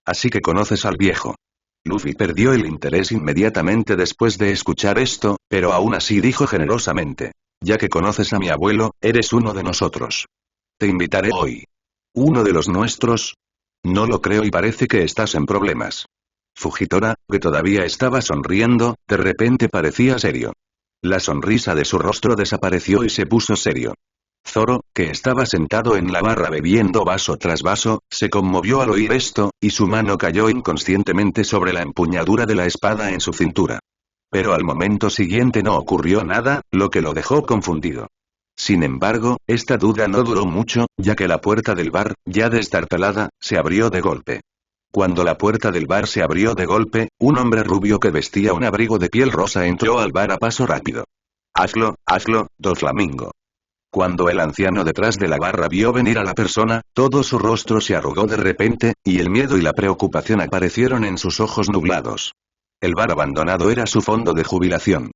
Así que conoces al viejo. Luffy perdió el interés inmediatamente después de escuchar esto, pero aún así dijo generosamente. Ya que conoces a mi abuelo, eres uno de nosotros. Te invitaré hoy. ¿Uno de los nuestros? No lo creo y parece que estás en problemas. Fujitora, que todavía estaba sonriendo, de repente parecía serio. La sonrisa de su rostro desapareció y se puso serio. Zoro, que estaba sentado en la barra bebiendo vaso tras vaso, se conmovió al oír esto, y su mano cayó inconscientemente sobre la empuñadura de la espada en su cintura. Pero al momento siguiente no ocurrió nada, lo que lo dejó confundido. Sin embargo, esta duda no duró mucho, ya que la puerta del bar, ya destartalada, se abrió de golpe. Cuando la puerta del bar se abrió de golpe, un hombre rubio que vestía un abrigo de piel rosa entró al bar a paso rápido. Hazlo, Doflamingo. Cuando el anciano detrás de la barra vio venir a la persona, todo su rostro se arrugó de repente, y el miedo y la preocupación aparecieron en sus ojos nublados. El bar abandonado era su fondo de jubilación.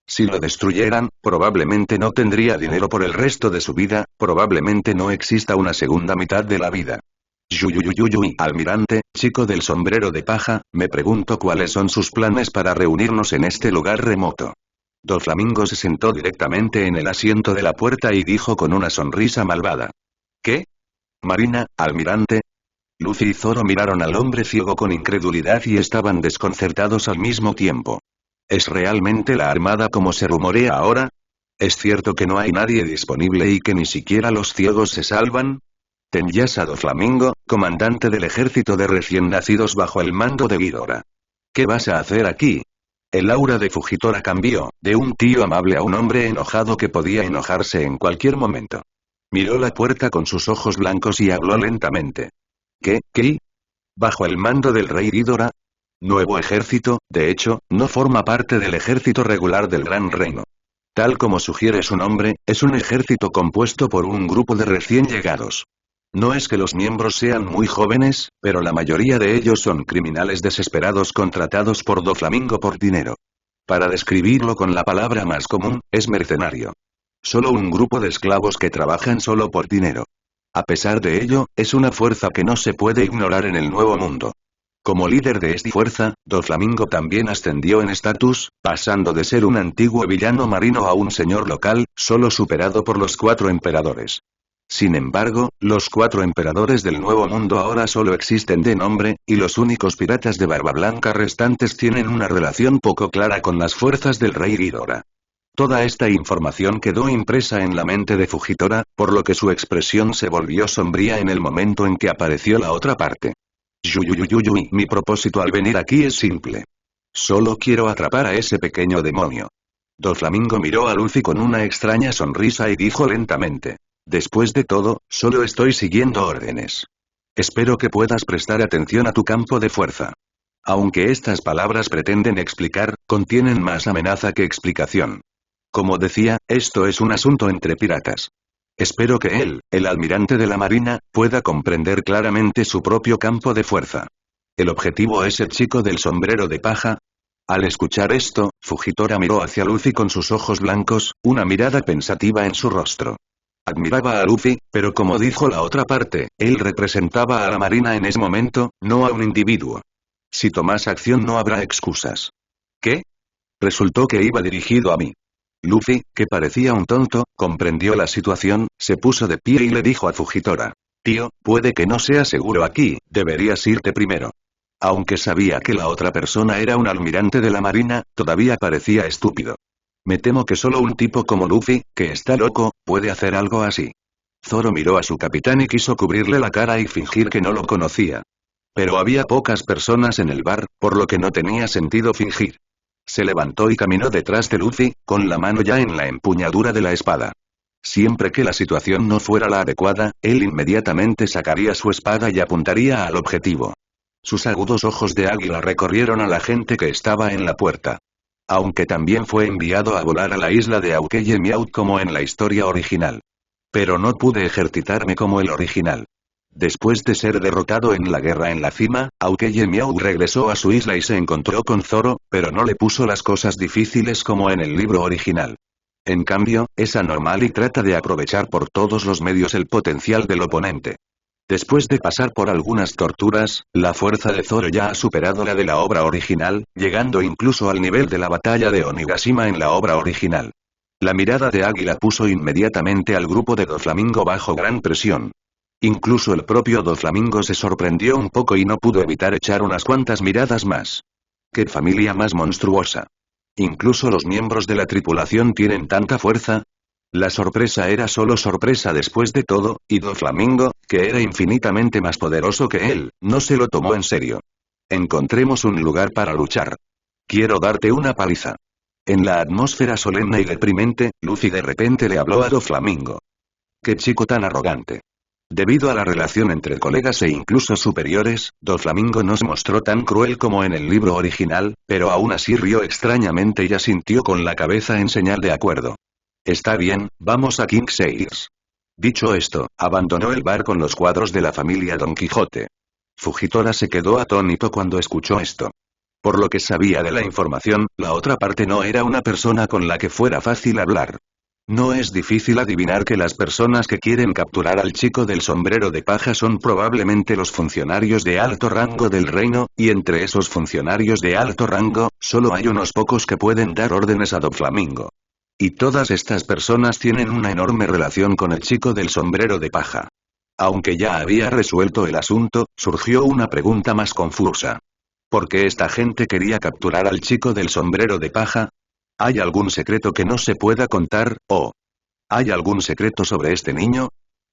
Si lo destruyeran, probablemente no tendría dinero por el resto de su vida, probablemente no exista una segunda mitad de la vida. Yuyuyuyuyuy, almirante, chico del sombrero de paja, me pregunto cuáles son sus planes para reunirnos en este lugar remoto. Doflamingo se sentó directamente en el asiento de la puerta y dijo con una sonrisa malvada. ¿Qué? Marina, almirante. Luffy y Zoro miraron al hombre ciego con incredulidad y estaban desconcertados al mismo tiempo. ¿Es realmente la armada como se rumorea ahora? ¿Es cierto que no hay nadie disponible y que ni siquiera los ciegos se salvan? Tenyasa Doflamingo, comandante del ejército de recién nacidos bajo el mando de Ghidorah. ¿Qué vas a hacer aquí? El aura de Fujitora cambió, de un tío amable a un hombre enojado que podía enojarse en cualquier momento. Miró la puerta con sus ojos blancos y habló lentamente. ¿Qué? ¿Bajo el mando del rey Ghidorah? Nuevo ejército, de hecho, no forma parte del ejército regular del Gran Reino. Tal como sugiere su nombre, es un ejército compuesto por un grupo de recién llegados. No es que los miembros sean muy jóvenes, pero la mayoría de ellos son criminales desesperados contratados por Doflamingo por dinero. Para describirlo con la palabra más común, es mercenario. Solo un grupo de esclavos que trabajan solo por dinero. A pesar de ello, es una fuerza que no se puede ignorar en el Nuevo Mundo. Como líder de esta fuerza, Doflamingo también ascendió en estatus, pasando de ser un antiguo villano marino a un señor local, solo superado por los 4 emperadores. Sin embargo, los 4 emperadores del Nuevo Mundo ahora solo existen de nombre, y los únicos piratas de Barba Blanca restantes tienen una relación poco clara con las fuerzas del rey Ghidorah. Toda esta información quedó impresa en la mente de Fujitora, por lo que su expresión se volvió sombría en el momento en que apareció la otra parte. Yuyuyuyuy, mi propósito al venir aquí es simple. Solo quiero atrapar a ese pequeño demonio. Doflamingo miró a Luffy con una extraña sonrisa y dijo lentamente. Después de todo, solo estoy siguiendo órdenes. Espero que puedas prestar atención a tu campo de fuerza. Aunque estas palabras pretenden explicar, contienen más amenaza que explicación. Como decía, esto es un asunto entre piratas. Espero que él, el almirante de la marina, pueda comprender claramente su propio campo de fuerza. ¿El objetivo es el chico del sombrero de paja? Al escuchar esto, Fujitora miró hacia Luffy con sus ojos blancos, una mirada pensativa en su rostro. Admiraba a Luffy, pero como dijo la otra parte, él representaba a la marina en ese momento, no a un individuo. Si tomas acción no habrá excusas. ¿Qué? Resultó que iba dirigido a mí. Luffy, que parecía un tonto, comprendió la situación, se puso de pie y le dijo a Fujitora. Tío, puede que no sea seguro aquí, deberías irte primero. Aunque sabía que la otra persona era un almirante de la marina, todavía parecía estúpido. Me temo que solo un tipo como Luffy, que está loco, puede hacer algo así. Zoro miró a su capitán y quiso cubrirle la cara y fingir que no lo conocía. Pero había pocas personas en el bar, por lo que no tenía sentido fingir. Se levantó y caminó detrás de Luffy, con la mano ya en la empuñadura de la espada. Siempre que la situación no fuera la adecuada, él inmediatamente sacaría su espada y apuntaría al objetivo. Sus agudos ojos de águila recorrieron a la gente que estaba en la puerta. Aunque también fue enviado a volar a la isla de Aokeye Meowth como en la historia original. Pero no pude ejercitarme como el original. Después de ser derrotado en la guerra en la cima, Aokeye Meowth regresó a su isla y se encontró con Zoro, pero no le puso las cosas difíciles como en el libro original. En cambio, es anormal y trata de aprovechar por todos los medios el potencial del oponente. Después de pasar por algunas torturas, la fuerza de Zoro ya ha superado la de la obra original, llegando incluso al nivel de la batalla de Onigashima en la obra original. La mirada de Águila puso inmediatamente al grupo de Doflamingo bajo gran presión. Incluso el propio Doflamingo se sorprendió un poco y no pudo evitar echar unas cuantas miradas más. ¡Qué familia más monstruosa! ¿Incluso los miembros de la tripulación tienen tanta fuerza? La sorpresa era solo sorpresa después de todo, y Doflamingo, que era infinitamente más poderoso que él, no se lo tomó en serio. Encontremos un lugar para luchar. Quiero darte una paliza. En la atmósfera solemne y deprimente, Luffy de repente le habló a Doflamingo. ¡Qué chico tan arrogante! Debido a la relación entre colegas e incluso superiores, Doflamingo no se mostró tan cruel como en el libro original, pero aún así rió extrañamente y asintió con la cabeza en señal de acuerdo. Está bien, vamos a King Sears. Dicho esto, abandonó el bar con los cuadros de la familia Don Quijote. Fujitora se quedó atónito cuando escuchó esto. Por lo que sabía de la información, la otra parte no era una persona con la que fuera fácil hablar. No es difícil adivinar que las personas que quieren capturar al chico del sombrero de paja son probablemente los funcionarios de alto rango del reino, y entre esos funcionarios de alto rango, solo hay unos pocos que pueden dar órdenes a Doflamingo. Y todas estas personas tienen una enorme relación con el chico del sombrero de paja. Aunque ya había resuelto el asunto, surgió una pregunta más confusa. ¿Por qué esta gente quería capturar al chico del sombrero de paja? ¿Hay algún secreto que no se pueda contar, o hay algún secreto sobre este niño?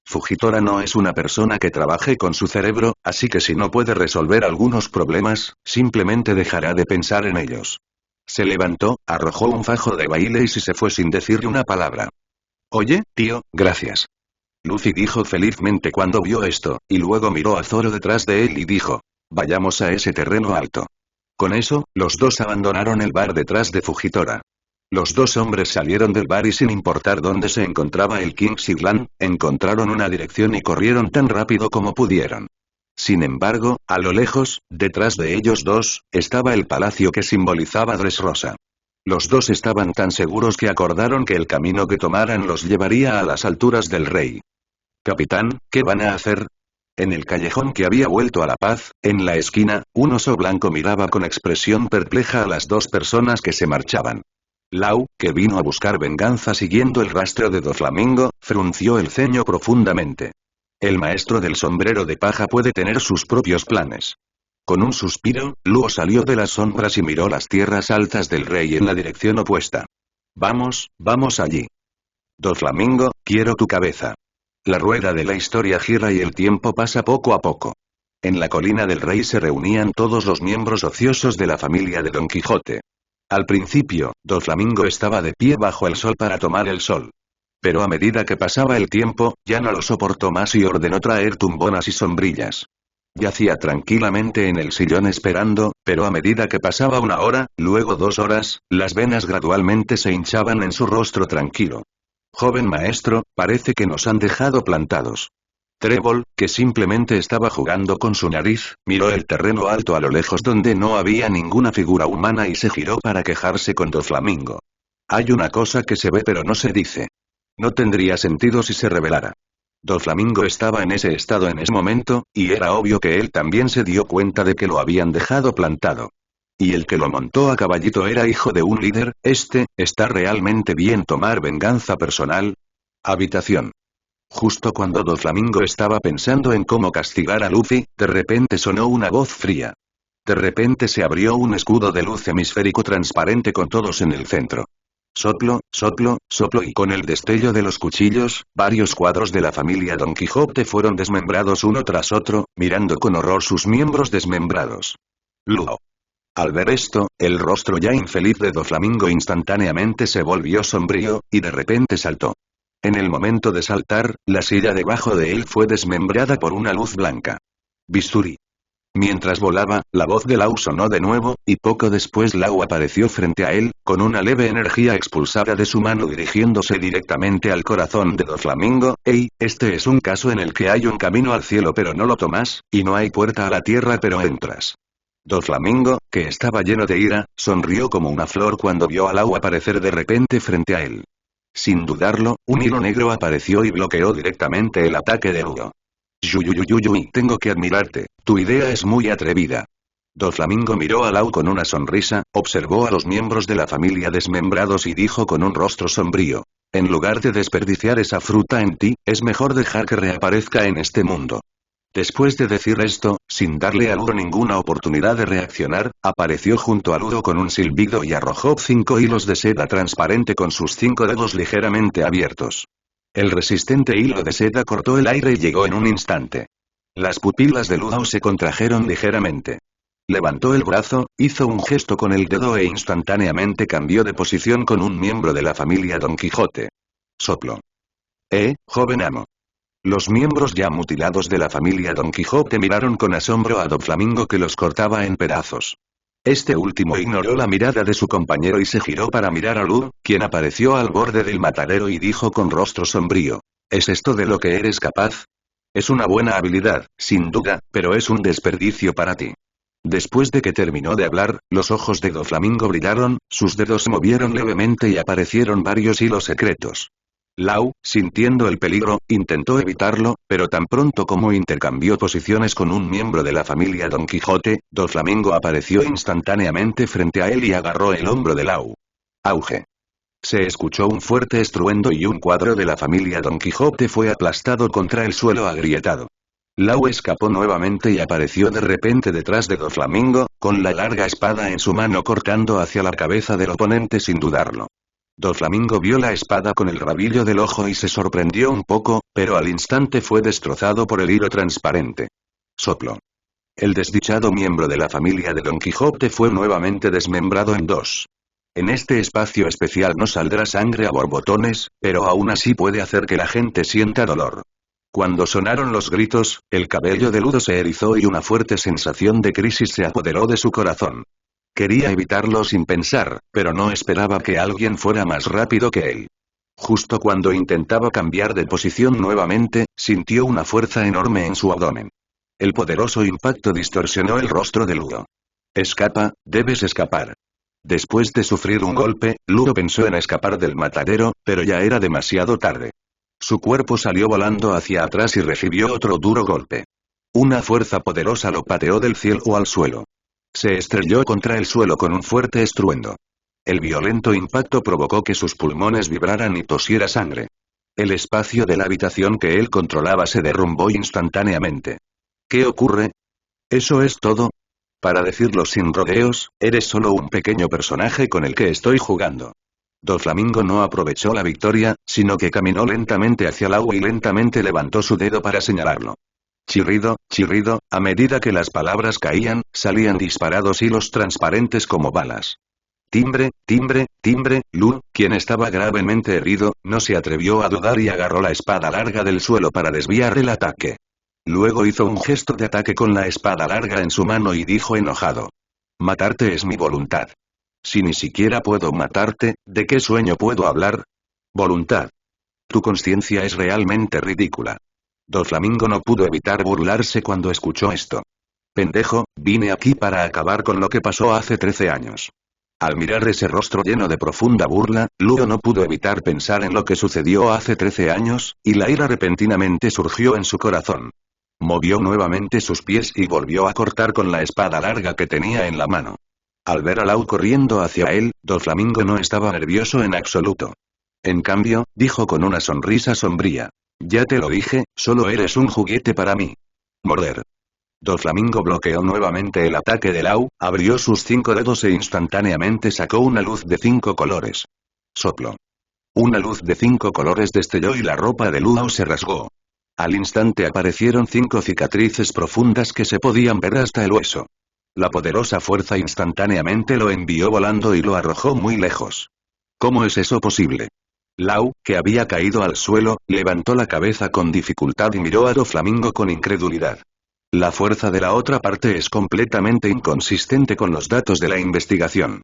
Fujitora no es una persona que trabaje con su cerebro, así que si no puede resolver algunos problemas, simplemente dejará de pensar en ellos. Se levantó, arrojó un fajo de bailes y se fue sin decirle una palabra. Oye, tío, gracias. Luffy dijo felizmente cuando vio esto, y luego miró a Zoro detrás de él y dijo. Vayamos a ese terreno alto. Con eso, los dos abandonaron el bar detrás de Fujitora. Los dos hombres salieron del bar y sin importar dónde se encontraba el King's Island, encontraron una dirección y corrieron tan rápido como pudieron. Sin embargo, a lo lejos, detrás de ellos dos, estaba el palacio que simbolizaba Dressrosa. Los dos estaban tan seguros que acordaron que el camino que tomaran los llevaría a las alturas del rey. Capitán, ¿qué van a hacer? En el callejón que había vuelto a la paz, en la esquina, un oso blanco miraba con expresión perpleja a las dos personas que se marchaban. Lau, que vino a buscar venganza siguiendo el rastro de Doflamingo, frunció el ceño profundamente. El maestro del sombrero de paja puede tener sus propios planes. Con un suspiro, Luo salió de las sombras y miró las tierras altas del rey en la dirección opuesta. Vamos, vamos allí. Doflamingo, quiero tu cabeza. La rueda de la historia gira y el tiempo pasa poco a poco. En la colina del rey se reunían todos los miembros ociosos de la familia de Don Quijote. Al principio, Doflamingo estaba de pie bajo el sol para tomar el sol. Pero a medida que pasaba el tiempo, ya no lo soportó más y ordenó traer tumbonas y sombrillas. Yacía tranquilamente en el sillón esperando, pero a medida que pasaba una hora, luego 2 horas, las venas gradualmente se hinchaban en su rostro tranquilo. Joven maestro, parece que nos han dejado plantados. Trébol, que simplemente estaba jugando con su nariz, miró el terreno alto a lo lejos donde no había ninguna figura humana y se giró para quejarse con Doflamingo. Hay una cosa que se ve pero no se dice. No tendría sentido si se revelara. Doflamingo estaba en ese estado en ese momento, y era obvio que él también se dio cuenta de que lo habían dejado plantado. Y el que lo montó a caballito era hijo de un líder. ¿Está realmente bien tomar venganza personal? Habitación. Justo cuando Doflamingo estaba pensando en cómo castigar a Luffy, de repente sonó una voz fría. De repente se abrió un escudo de luz hemisférico transparente con todos en el centro. Soplo, soplo, soplo y con el destello de los cuchillos, varios cuadros de la familia Don Quijote fueron desmembrados uno tras otro, mirando con horror sus miembros desmembrados. Luo. Al ver esto, el rostro ya infeliz de Doflamingo instantáneamente se volvió sombrío, y de repente saltó. En el momento de saltar, la silla debajo de él fue desmembrada por una luz blanca. Bisturí. Mientras volaba, la voz de Lau sonó de nuevo, y poco después Lau apareció frente a él, con una leve energía expulsada de su mano dirigiéndose directamente al corazón de Doflamingo. Hey, este es un caso en el que hay un camino al cielo pero no lo tomas, y no hay puerta a la tierra pero entras. Doflamingo, que estaba lleno de ira, sonrió como una flor cuando vio a Lau aparecer de repente frente a él. Sin dudarlo, un hilo negro apareció y bloqueó directamente el ataque de Luo. Yuyuyuyuyuy, tengo que admirarte, tu idea es muy atrevida. Doflamingo miró a Lau con una sonrisa, observó a los miembros de la familia desmembrados y dijo con un rostro sombrío. En lugar de desperdiciar esa fruta en ti, es mejor dejar que reaparezca en este mundo. Después de decir esto, sin darle a Ludo ninguna oportunidad de reaccionar, apareció junto a Ludo con un silbido y arrojó 5 hilos de seda transparente con sus 5 dedos ligeramente abiertos. El resistente hilo de seda cortó el aire y llegó en un instante. Las pupilas de Ludo se contrajeron ligeramente. Levantó el brazo, hizo un gesto con el dedo e instantáneamente cambió de posición con un miembro de la familia Don Quijote. Soplo. Joven amo. Los miembros ya mutilados de la familia Don Quijote miraron con asombro a Doflamingo que los cortaba en pedazos. Este último ignoró la mirada de su compañero y se giró para mirar a Lu, quien apareció al borde del matadero y dijo con rostro sombrío: ¿Es esto de lo que eres capaz? Es una buena habilidad, sin duda, pero es un desperdicio para ti. Después de que terminó de hablar, los ojos de Doflamingo brillaron, sus dedos se movieron levemente y aparecieron varios hilos secretos. Lau, sintiendo el peligro, intentó evitarlo, pero tan pronto como intercambió posiciones con un miembro de la familia Don Quijote, Doflamingo apareció instantáneamente frente a él y agarró el hombro de Lau. Auge. Se escuchó un fuerte estruendo y un cuadro de la familia Don Quijote fue aplastado contra el suelo agrietado. Lau escapó nuevamente y apareció de repente detrás de Doflamingo, con la larga espada en su mano cortando hacia la cabeza del oponente sin dudarlo. Doflamingo vio la espada con el rabillo del ojo y se sorprendió un poco, pero al instante fue destrozado por el hilo transparente. Soplo. El desdichado miembro de la familia de Don Quijote fue nuevamente desmembrado en dos. En este espacio especial no saldrá sangre a borbotones, pero aún así puede hacer que la gente sienta dolor. Cuando sonaron los gritos, el cabello de Ludo se erizó y una fuerte sensación de crisis se apoderó de su corazón. Quería evitarlo sin pensar, pero no esperaba que alguien fuera más rápido que él. Justo cuando intentaba cambiar de posición nuevamente, sintió una fuerza enorme en su abdomen. El poderoso impacto distorsionó el rostro de Ludo. Escapa, debes escapar. Después de sufrir un golpe, Ludo pensó en escapar del matadero, pero ya era demasiado tarde. Su cuerpo salió volando hacia atrás y recibió otro duro golpe. Una fuerza poderosa lo pateó del cielo al suelo. Se estrelló contra el suelo con un fuerte estruendo. El violento impacto provocó que sus pulmones vibraran y tosiera sangre. El espacio de la habitación que él controlaba se derrumbó instantáneamente. ¿Qué ocurre? ¿Eso es todo? Para decirlo sin rodeos, eres solo un pequeño personaje con el que estoy jugando. Doflamingo no aprovechó la victoria, sino que caminó lentamente hacia el agua y lentamente levantó su dedo para señalarlo. Chirrido, chirrido, a medida que las palabras caían, salían disparados hilos transparentes como balas. Timbre, timbre, timbre, Lu, quien estaba gravemente herido, no se atrevió a dudar y agarró la espada larga del suelo para desviar el ataque. Luego hizo un gesto de ataque con la espada larga en su mano y dijo enojado: Matarte es mi voluntad. Si ni siquiera puedo matarte, ¿de qué sueño puedo hablar? Voluntad. Tu conciencia es realmente ridícula. Doflamingo no pudo evitar burlarse cuando escuchó esto. Pendejo, vine aquí para acabar con lo que pasó hace 13 años. Al mirar ese rostro lleno de profunda burla, Ludo no pudo evitar pensar en lo que sucedió hace 13 años, y la ira repentinamente surgió en su corazón. Movió nuevamente sus pies y volvió a cortar con la espada larga que tenía en la mano. Al ver a Lau corriendo hacia él, Doflamingo no estaba nervioso en absoluto. En cambio, dijo con una sonrisa sombría: Ya te lo dije, solo eres un juguete para mí. Morder. Doflamingo bloqueó nuevamente el ataque de Lau, abrió sus 5 dedos e instantáneamente sacó una luz de 5 colores. Soplo. Una luz de 5 colores destelló y la ropa de Lau se rasgó. Al instante aparecieron 5 cicatrices profundas que se podían ver hasta el hueso. La poderosa fuerza instantáneamente lo envió volando y lo arrojó muy lejos. ¿Cómo es eso posible? Lau, que había caído al suelo, levantó la cabeza con dificultad y miró a Doflamingo con incredulidad. La fuerza de la otra parte es completamente inconsistente con los datos de la investigación.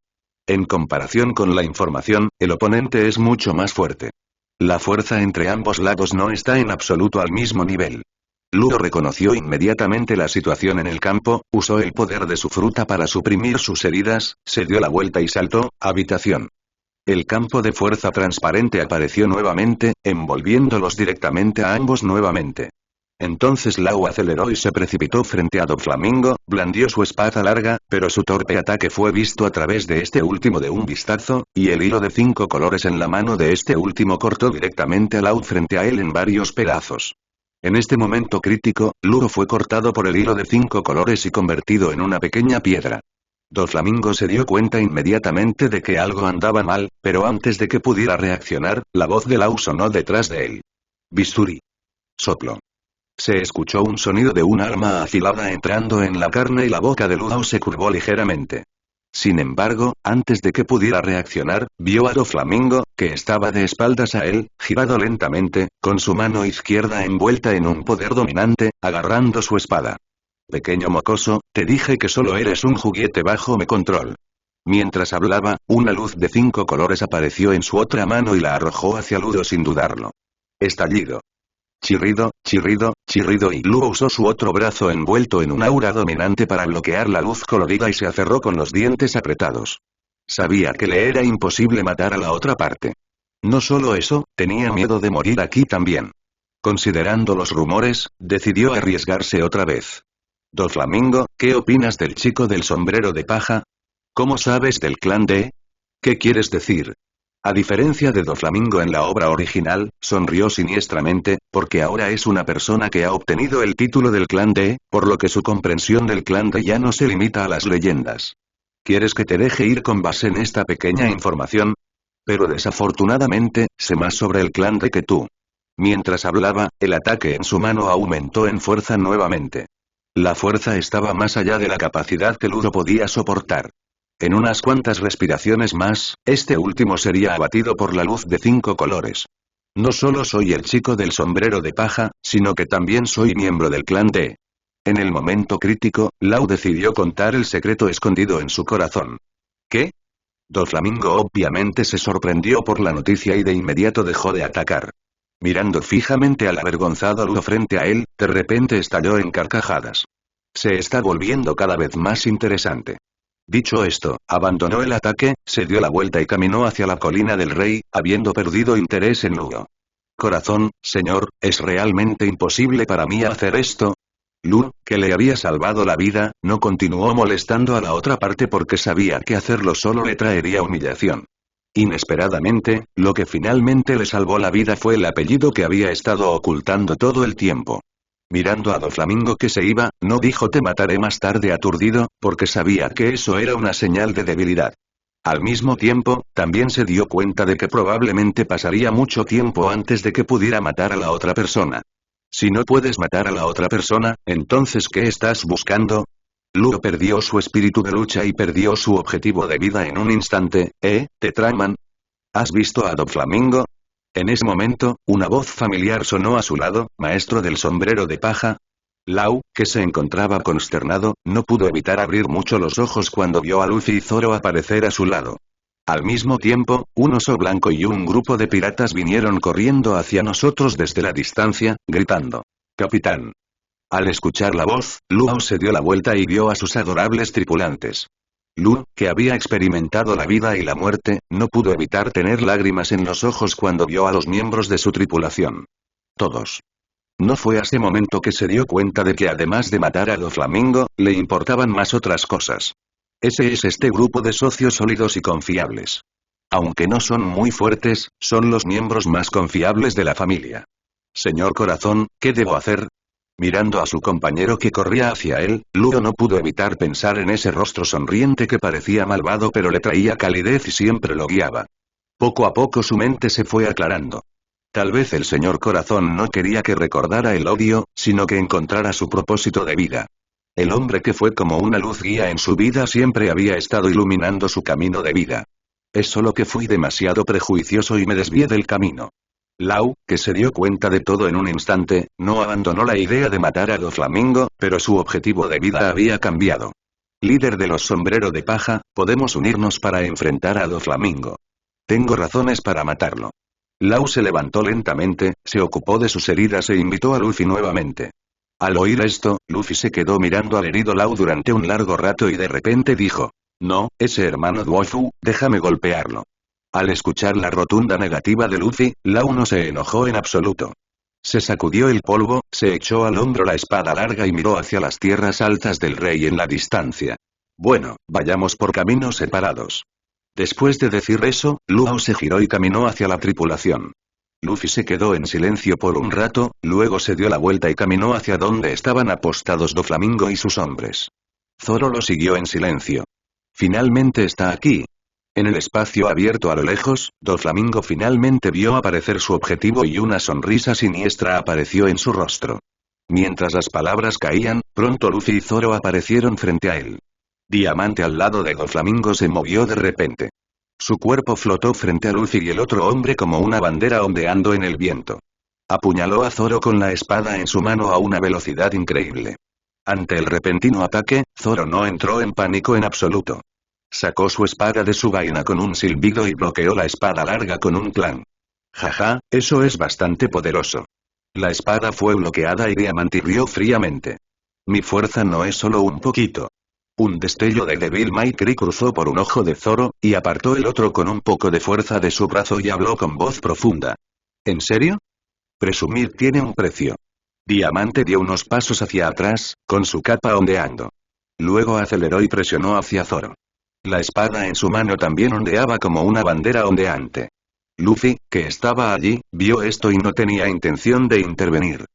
En comparación con la información, el oponente es mucho más fuerte. La fuerza entre ambos lados no está en absoluto al mismo nivel. Ludo reconoció inmediatamente la situación en el campo, usó el poder de su fruta para suprimir sus heridas, se dio la vuelta y saltó, habitación. El campo de fuerza transparente apareció nuevamente, envolviéndolos directamente a ambos nuevamente. Entonces Lau aceleró y se precipitó frente a Doflamingo, blandió su espada larga, pero su torpe ataque fue visto a través de este último de un vistazo, y el hilo de 5 colores en la mano de este último cortó directamente a Lau frente a él en varios pedazos. En este momento crítico, Luo fue cortado por el hilo de 5 colores y convertido en una pequeña piedra. Doflamingo se dio cuenta inmediatamente de que algo andaba mal, pero antes de que pudiera reaccionar, la voz de Lau sonó detrás de él. Bisturí. Soplo. Se escuchó un sonido de un arma afilada entrando en la carne y la boca de Luo se curvó ligeramente. Sin embargo, antes de que pudiera reaccionar, vio a Doflamingo, que estaba de espaldas a él, girado lentamente, con su mano izquierda envuelta en un poder dominante, agarrando su espada. Pequeño mocoso, te dije que solo eres un juguete bajo mi control. Mientras hablaba, una luz de 5 colores apareció en su otra mano y la arrojó hacia Luo sin dudarlo. Estallido. Chirrido, chirrido, chirrido y Luo usó su otro brazo envuelto en un aura dominante para bloquear la luz colorida y se aferró con los dientes apretados. Sabía que le era imposible matar a la otra parte. No solo eso, tenía miedo de morir aquí también. Considerando los rumores, decidió arriesgarse otra vez. Doflamingo, ¿qué opinas del chico del sombrero de paja? ¿Cómo sabes del clan de? ¿Qué quieres decir? A diferencia de Doflamingo en la obra original, sonrió siniestramente, porque ahora es una persona que ha obtenido el título del clan de, por lo que su comprensión del clan de ya no se limita a las leyendas. ¿Quieres que te deje ir con base en esta pequeña información? Pero desafortunadamente, sé más sobre el clan de que tú. Mientras hablaba, el ataque en su mano aumentó en fuerza nuevamente. La fuerza estaba más allá de la capacidad que Luo podía soportar. En unas cuantas respiraciones más, este último sería abatido por la luz de 5 colores. No solo soy el chico del sombrero de paja, sino que también soy miembro del clan de. En el momento crítico, Lau decidió contar el secreto escondido en su corazón. ¿Qué? Doflamingo obviamente se sorprendió por la noticia y de inmediato dejó de atacar. Mirando fijamente al avergonzado Luo frente a él, de repente estalló en carcajadas. Se está volviendo cada vez más interesante. Dicho esto, abandonó el ataque, se dio la vuelta y caminó hacia la colina del rey, habiendo perdido interés en Luo. Corazón, señor, ¿es realmente imposible para mí hacer esto? Luo, que le había salvado la vida, no continuó molestando a la otra parte porque sabía que hacerlo solo le traería humillación. Inesperadamente, lo que finalmente le salvó la vida fue el apellido que había estado ocultando todo el tiempo. Mirando a Doflamingo que se iba, no dijo te mataré más tarde aturdido, porque sabía que eso era una señal de debilidad. Al mismo tiempo, también se dio cuenta de que probablemente pasaría mucho tiempo antes de que pudiera matar a la otra persona. Si no puedes matar a la otra persona, entonces ¿qué estás buscando? Luo perdió su espíritu de lucha y perdió su objetivo de vida en un instante, Tetraman. ¿Has visto a Doflamingo? En ese momento, una voz familiar sonó a su lado, maestro del sombrero de paja. Lau, que se encontraba consternado, no pudo evitar abrir mucho los ojos cuando vio a Luffy y Zoro aparecer a su lado. Al mismo tiempo, un oso blanco y un grupo de piratas vinieron corriendo hacia nosotros desde la distancia, gritando. ¡Capitán! Al escuchar la voz, Luo se dio la vuelta y vio a sus adorables tripulantes. Luo, que había experimentado la vida y la muerte, no pudo evitar tener lágrimas en los ojos cuando vio a los miembros de su tripulación. Todos. No fue a ese momento que se dio cuenta de que además de matar a Doflamingo, le importaban más otras cosas. Ese es este grupo de socios sólidos y confiables. Aunque no son muy fuertes, son los miembros más confiables de la familia. Señor Corazón, ¿qué debo hacer? Mirando a su compañero que corría hacia él, Luo no pudo evitar pensar en ese rostro sonriente que parecía malvado pero le traía calidez y siempre lo guiaba. Poco a poco su mente se fue aclarando. Tal vez el señor Corazón no quería que recordara el odio, sino que encontrara su propósito de vida. El hombre que fue como una luz guía en su vida siempre había estado iluminando su camino de vida. Es solo que fui demasiado prejuicioso y me desvié del camino. Lau, que se dio cuenta de todo en un instante, no abandonó la idea de matar a Doflamingo, pero su objetivo de vida había cambiado. Líder de los sombreros de paja, podemos unirnos para enfrentar a Doflamingo. Tengo razones para matarlo. Lau se levantó lentamente, se ocupó de sus heridas e invitó a Luffy nuevamente. Al oír esto, Luffy se quedó mirando al herido Lau durante un largo rato y de repente dijo, no, ese hermano Duofu, déjame golpearlo. Al escuchar la rotunda negativa de Luffy, Lau no se enojó en absoluto. Se sacudió el polvo, se echó al hombro la espada larga y miró hacia las tierras altas del rey en la distancia. Bueno, vayamos por caminos separados. Después de decir eso, Luo se giró y caminó hacia la tripulación. Luffy se quedó en silencio por un rato, luego se dio la vuelta y caminó hacia donde estaban apostados Doflamingo y sus hombres. Zoro lo siguió en silencio. Finalmente está aquí. En el espacio abierto a lo lejos, Doflamingo finalmente vio aparecer su objetivo y una sonrisa siniestra apareció en su rostro. Mientras las palabras caían, pronto Luffy y Zoro aparecieron frente a él. Diamante al lado de Doflamingo se movió de repente. Su cuerpo flotó frente a Luffy y el otro hombre como una bandera ondeando en el viento. Apuñaló a Zoro con la espada en su mano a una velocidad increíble. Ante el repentino ataque, Zoro no entró en pánico en absoluto. Sacó su espada de su vaina con un silbido y bloqueó la espada larga con un clan. Jaja, eso es bastante poderoso. La espada fue bloqueada y Diamante rió fríamente. Mi fuerza no es solo un poquito. Un destello de Devil May Cry cruzó por un ojo de Zoro, y apartó el otro con un poco de fuerza de su brazo y habló con voz profunda. ¿En serio? Presumir tiene un precio. Diamante dio unos pasos hacia atrás, con su capa ondeando. Luego aceleró y presionó hacia Zoro. La espada en su mano también ondeaba como una bandera ondeante. Luffy, que estaba allí, vio esto y no tenía intención de intervenir.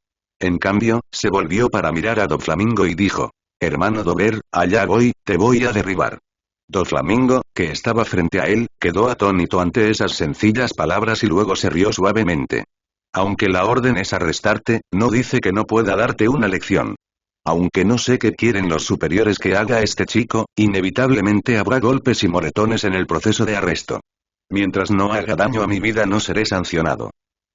En cambio, se volvió para mirar a Doflamingo y dijo: Hermano Dover, allá voy, te voy a derribar. Doflamingo, que estaba frente a él, quedó atónito ante esas sencillas palabras y luego se rió suavemente. Aunque la orden es arrestarte, no dice que no pueda darte una lección. Aunque no sé qué quieren los superiores que haga este chico, inevitablemente habrá golpes y moretones en el proceso de arresto. Mientras no haga daño a mi vida no seré sancionado.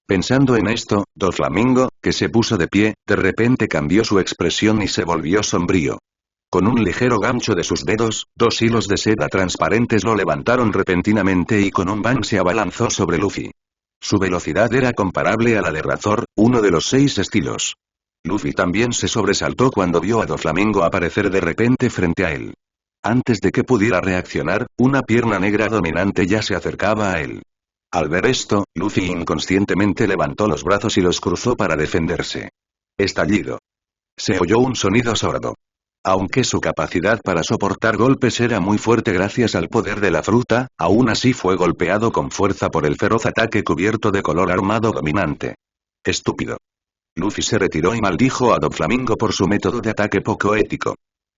Pensando en esto, Doflamingo, que se puso de pie, de repente cambió su expresión y se volvió sombrío. Con un ligero gancho de sus dedos, 2 hilos de seda transparentes lo levantaron repentinamente y con un bang se abalanzó sobre Luffy. Su velocidad era comparable a la de Razor, uno de los 6 estilos. Luffy también se sobresaltó cuando vio a Doflamingo aparecer de repente frente a él. Antes de que pudiera reaccionar, una pierna negra dominante ya se acercaba a él. Al ver esto, Luffy inconscientemente levantó los brazos y los cruzó para defenderse. Estallido. Se oyó un sonido sordo. Aunque su capacidad para soportar golpes era muy fuerte gracias al poder de la fruta, aún así fue golpeado con fuerza por el feroz ataque cubierto de color armado dominante. Estúpido. Luffy se retiró y maldijo a Doflamingo por su método de ataque poco ético.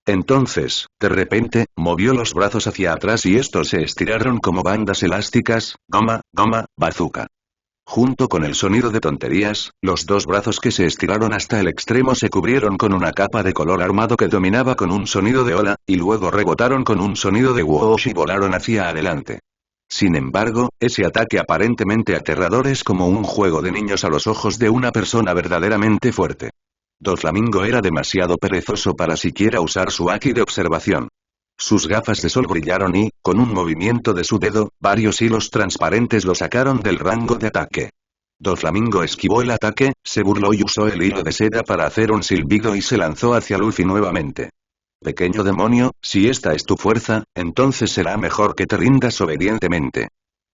Entonces, de repente, movió los brazos hacia atrás y estos se estiraron como bandas elásticas, goma, goma, bazooka. Junto con el sonido de tonterías, los 2 brazos que se estiraron hasta el extremo se cubrieron con una capa de color armado que dominaba con un sonido de ola, y luego rebotaron con un sonido de whoosh y volaron hacia adelante. Sin embargo, ese ataque aparentemente aterrador es como un juego de niños a los ojos de una persona verdaderamente fuerte. Doflamingo era demasiado perezoso para siquiera usar su haki de observación. Sus gafas de sol brillaron y, con un movimiento de su dedo, varios hilos transparentes lo sacaron del rango de ataque. Doflamingo esquivó el ataque, se burló y usó el hilo de seda para hacer un silbido y se lanzó hacia Luffy nuevamente. Pequeño demonio, si esta es tu fuerza, entonces será mejor que te rindas obedientemente.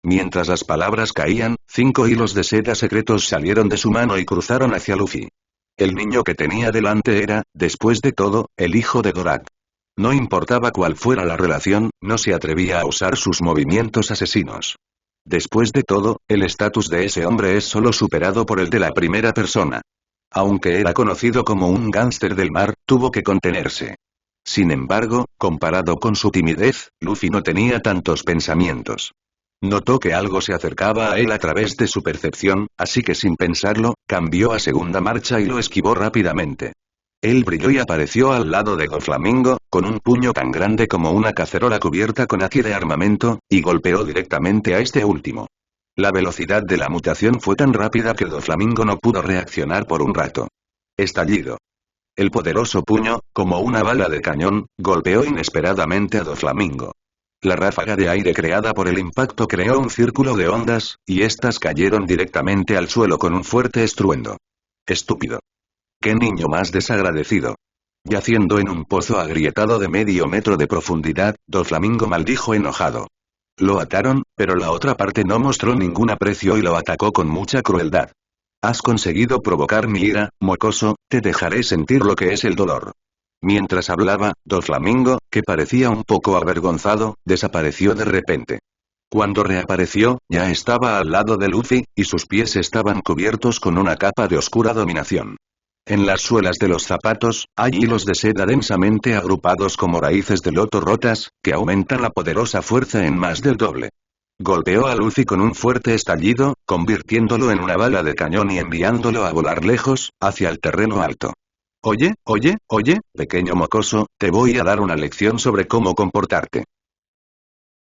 Mientras las palabras caían, 5 hilos de seda secretos salieron de su mano y cruzaron hacia Luffy. El niño que tenía delante era, después de todo, el hijo de Dorak. No importaba cuál fuera la relación, no se atrevía a usar sus movimientos asesinos. Después de todo, el estatus de ese hombre es solo superado por el de la primera persona. Aunque era conocido como un gángster del mar, tuvo que contenerse. Sin embargo, comparado con su timidez, Luffy no tenía tantos pensamientos. Notó que algo se acercaba a él a través de su percepción, así que sin pensarlo, cambió a segunda marcha y lo esquivó rápidamente. Él brilló y apareció al lado de Doflamingo, con un puño tan grande como una cacerola cubierta con haki de armamento, y golpeó directamente a este último. La velocidad de la mutación fue tan rápida que Doflamingo no pudo reaccionar por un rato. Estallido. El poderoso puño, como una bala de cañón, golpeó inesperadamente a Doflamingo. La ráfaga de aire creada por el impacto creó un círculo de ondas, y estas cayeron directamente al suelo con un fuerte estruendo. Estúpido. ¡Qué niño más desagradecido! Yaciendo en un pozo agrietado de medio metro de profundidad, Doflamingo maldijo enojado. Lo ataron, pero la otra parte no mostró ningún aprecio y lo atacó con mucha crueldad. Has conseguido provocar mi ira, mocoso, te dejaré sentir lo que es el dolor. Mientras hablaba, Doflamingo, que parecía un poco avergonzado, desapareció de repente. Cuando reapareció, ya estaba al lado de Luffy, y sus pies estaban cubiertos con una capa de oscura dominación. En las suelas de los zapatos, hay hilos de seda densamente agrupados como raíces de loto rotas, que aumentan la poderosa fuerza en más del doble. Golpeó a Luffy con un fuerte estallido, convirtiéndolo en una bala de cañón y enviándolo a volar lejos, hacia el terreno alto. Oye, pequeño mocoso, te voy a dar una lección sobre cómo comportarte.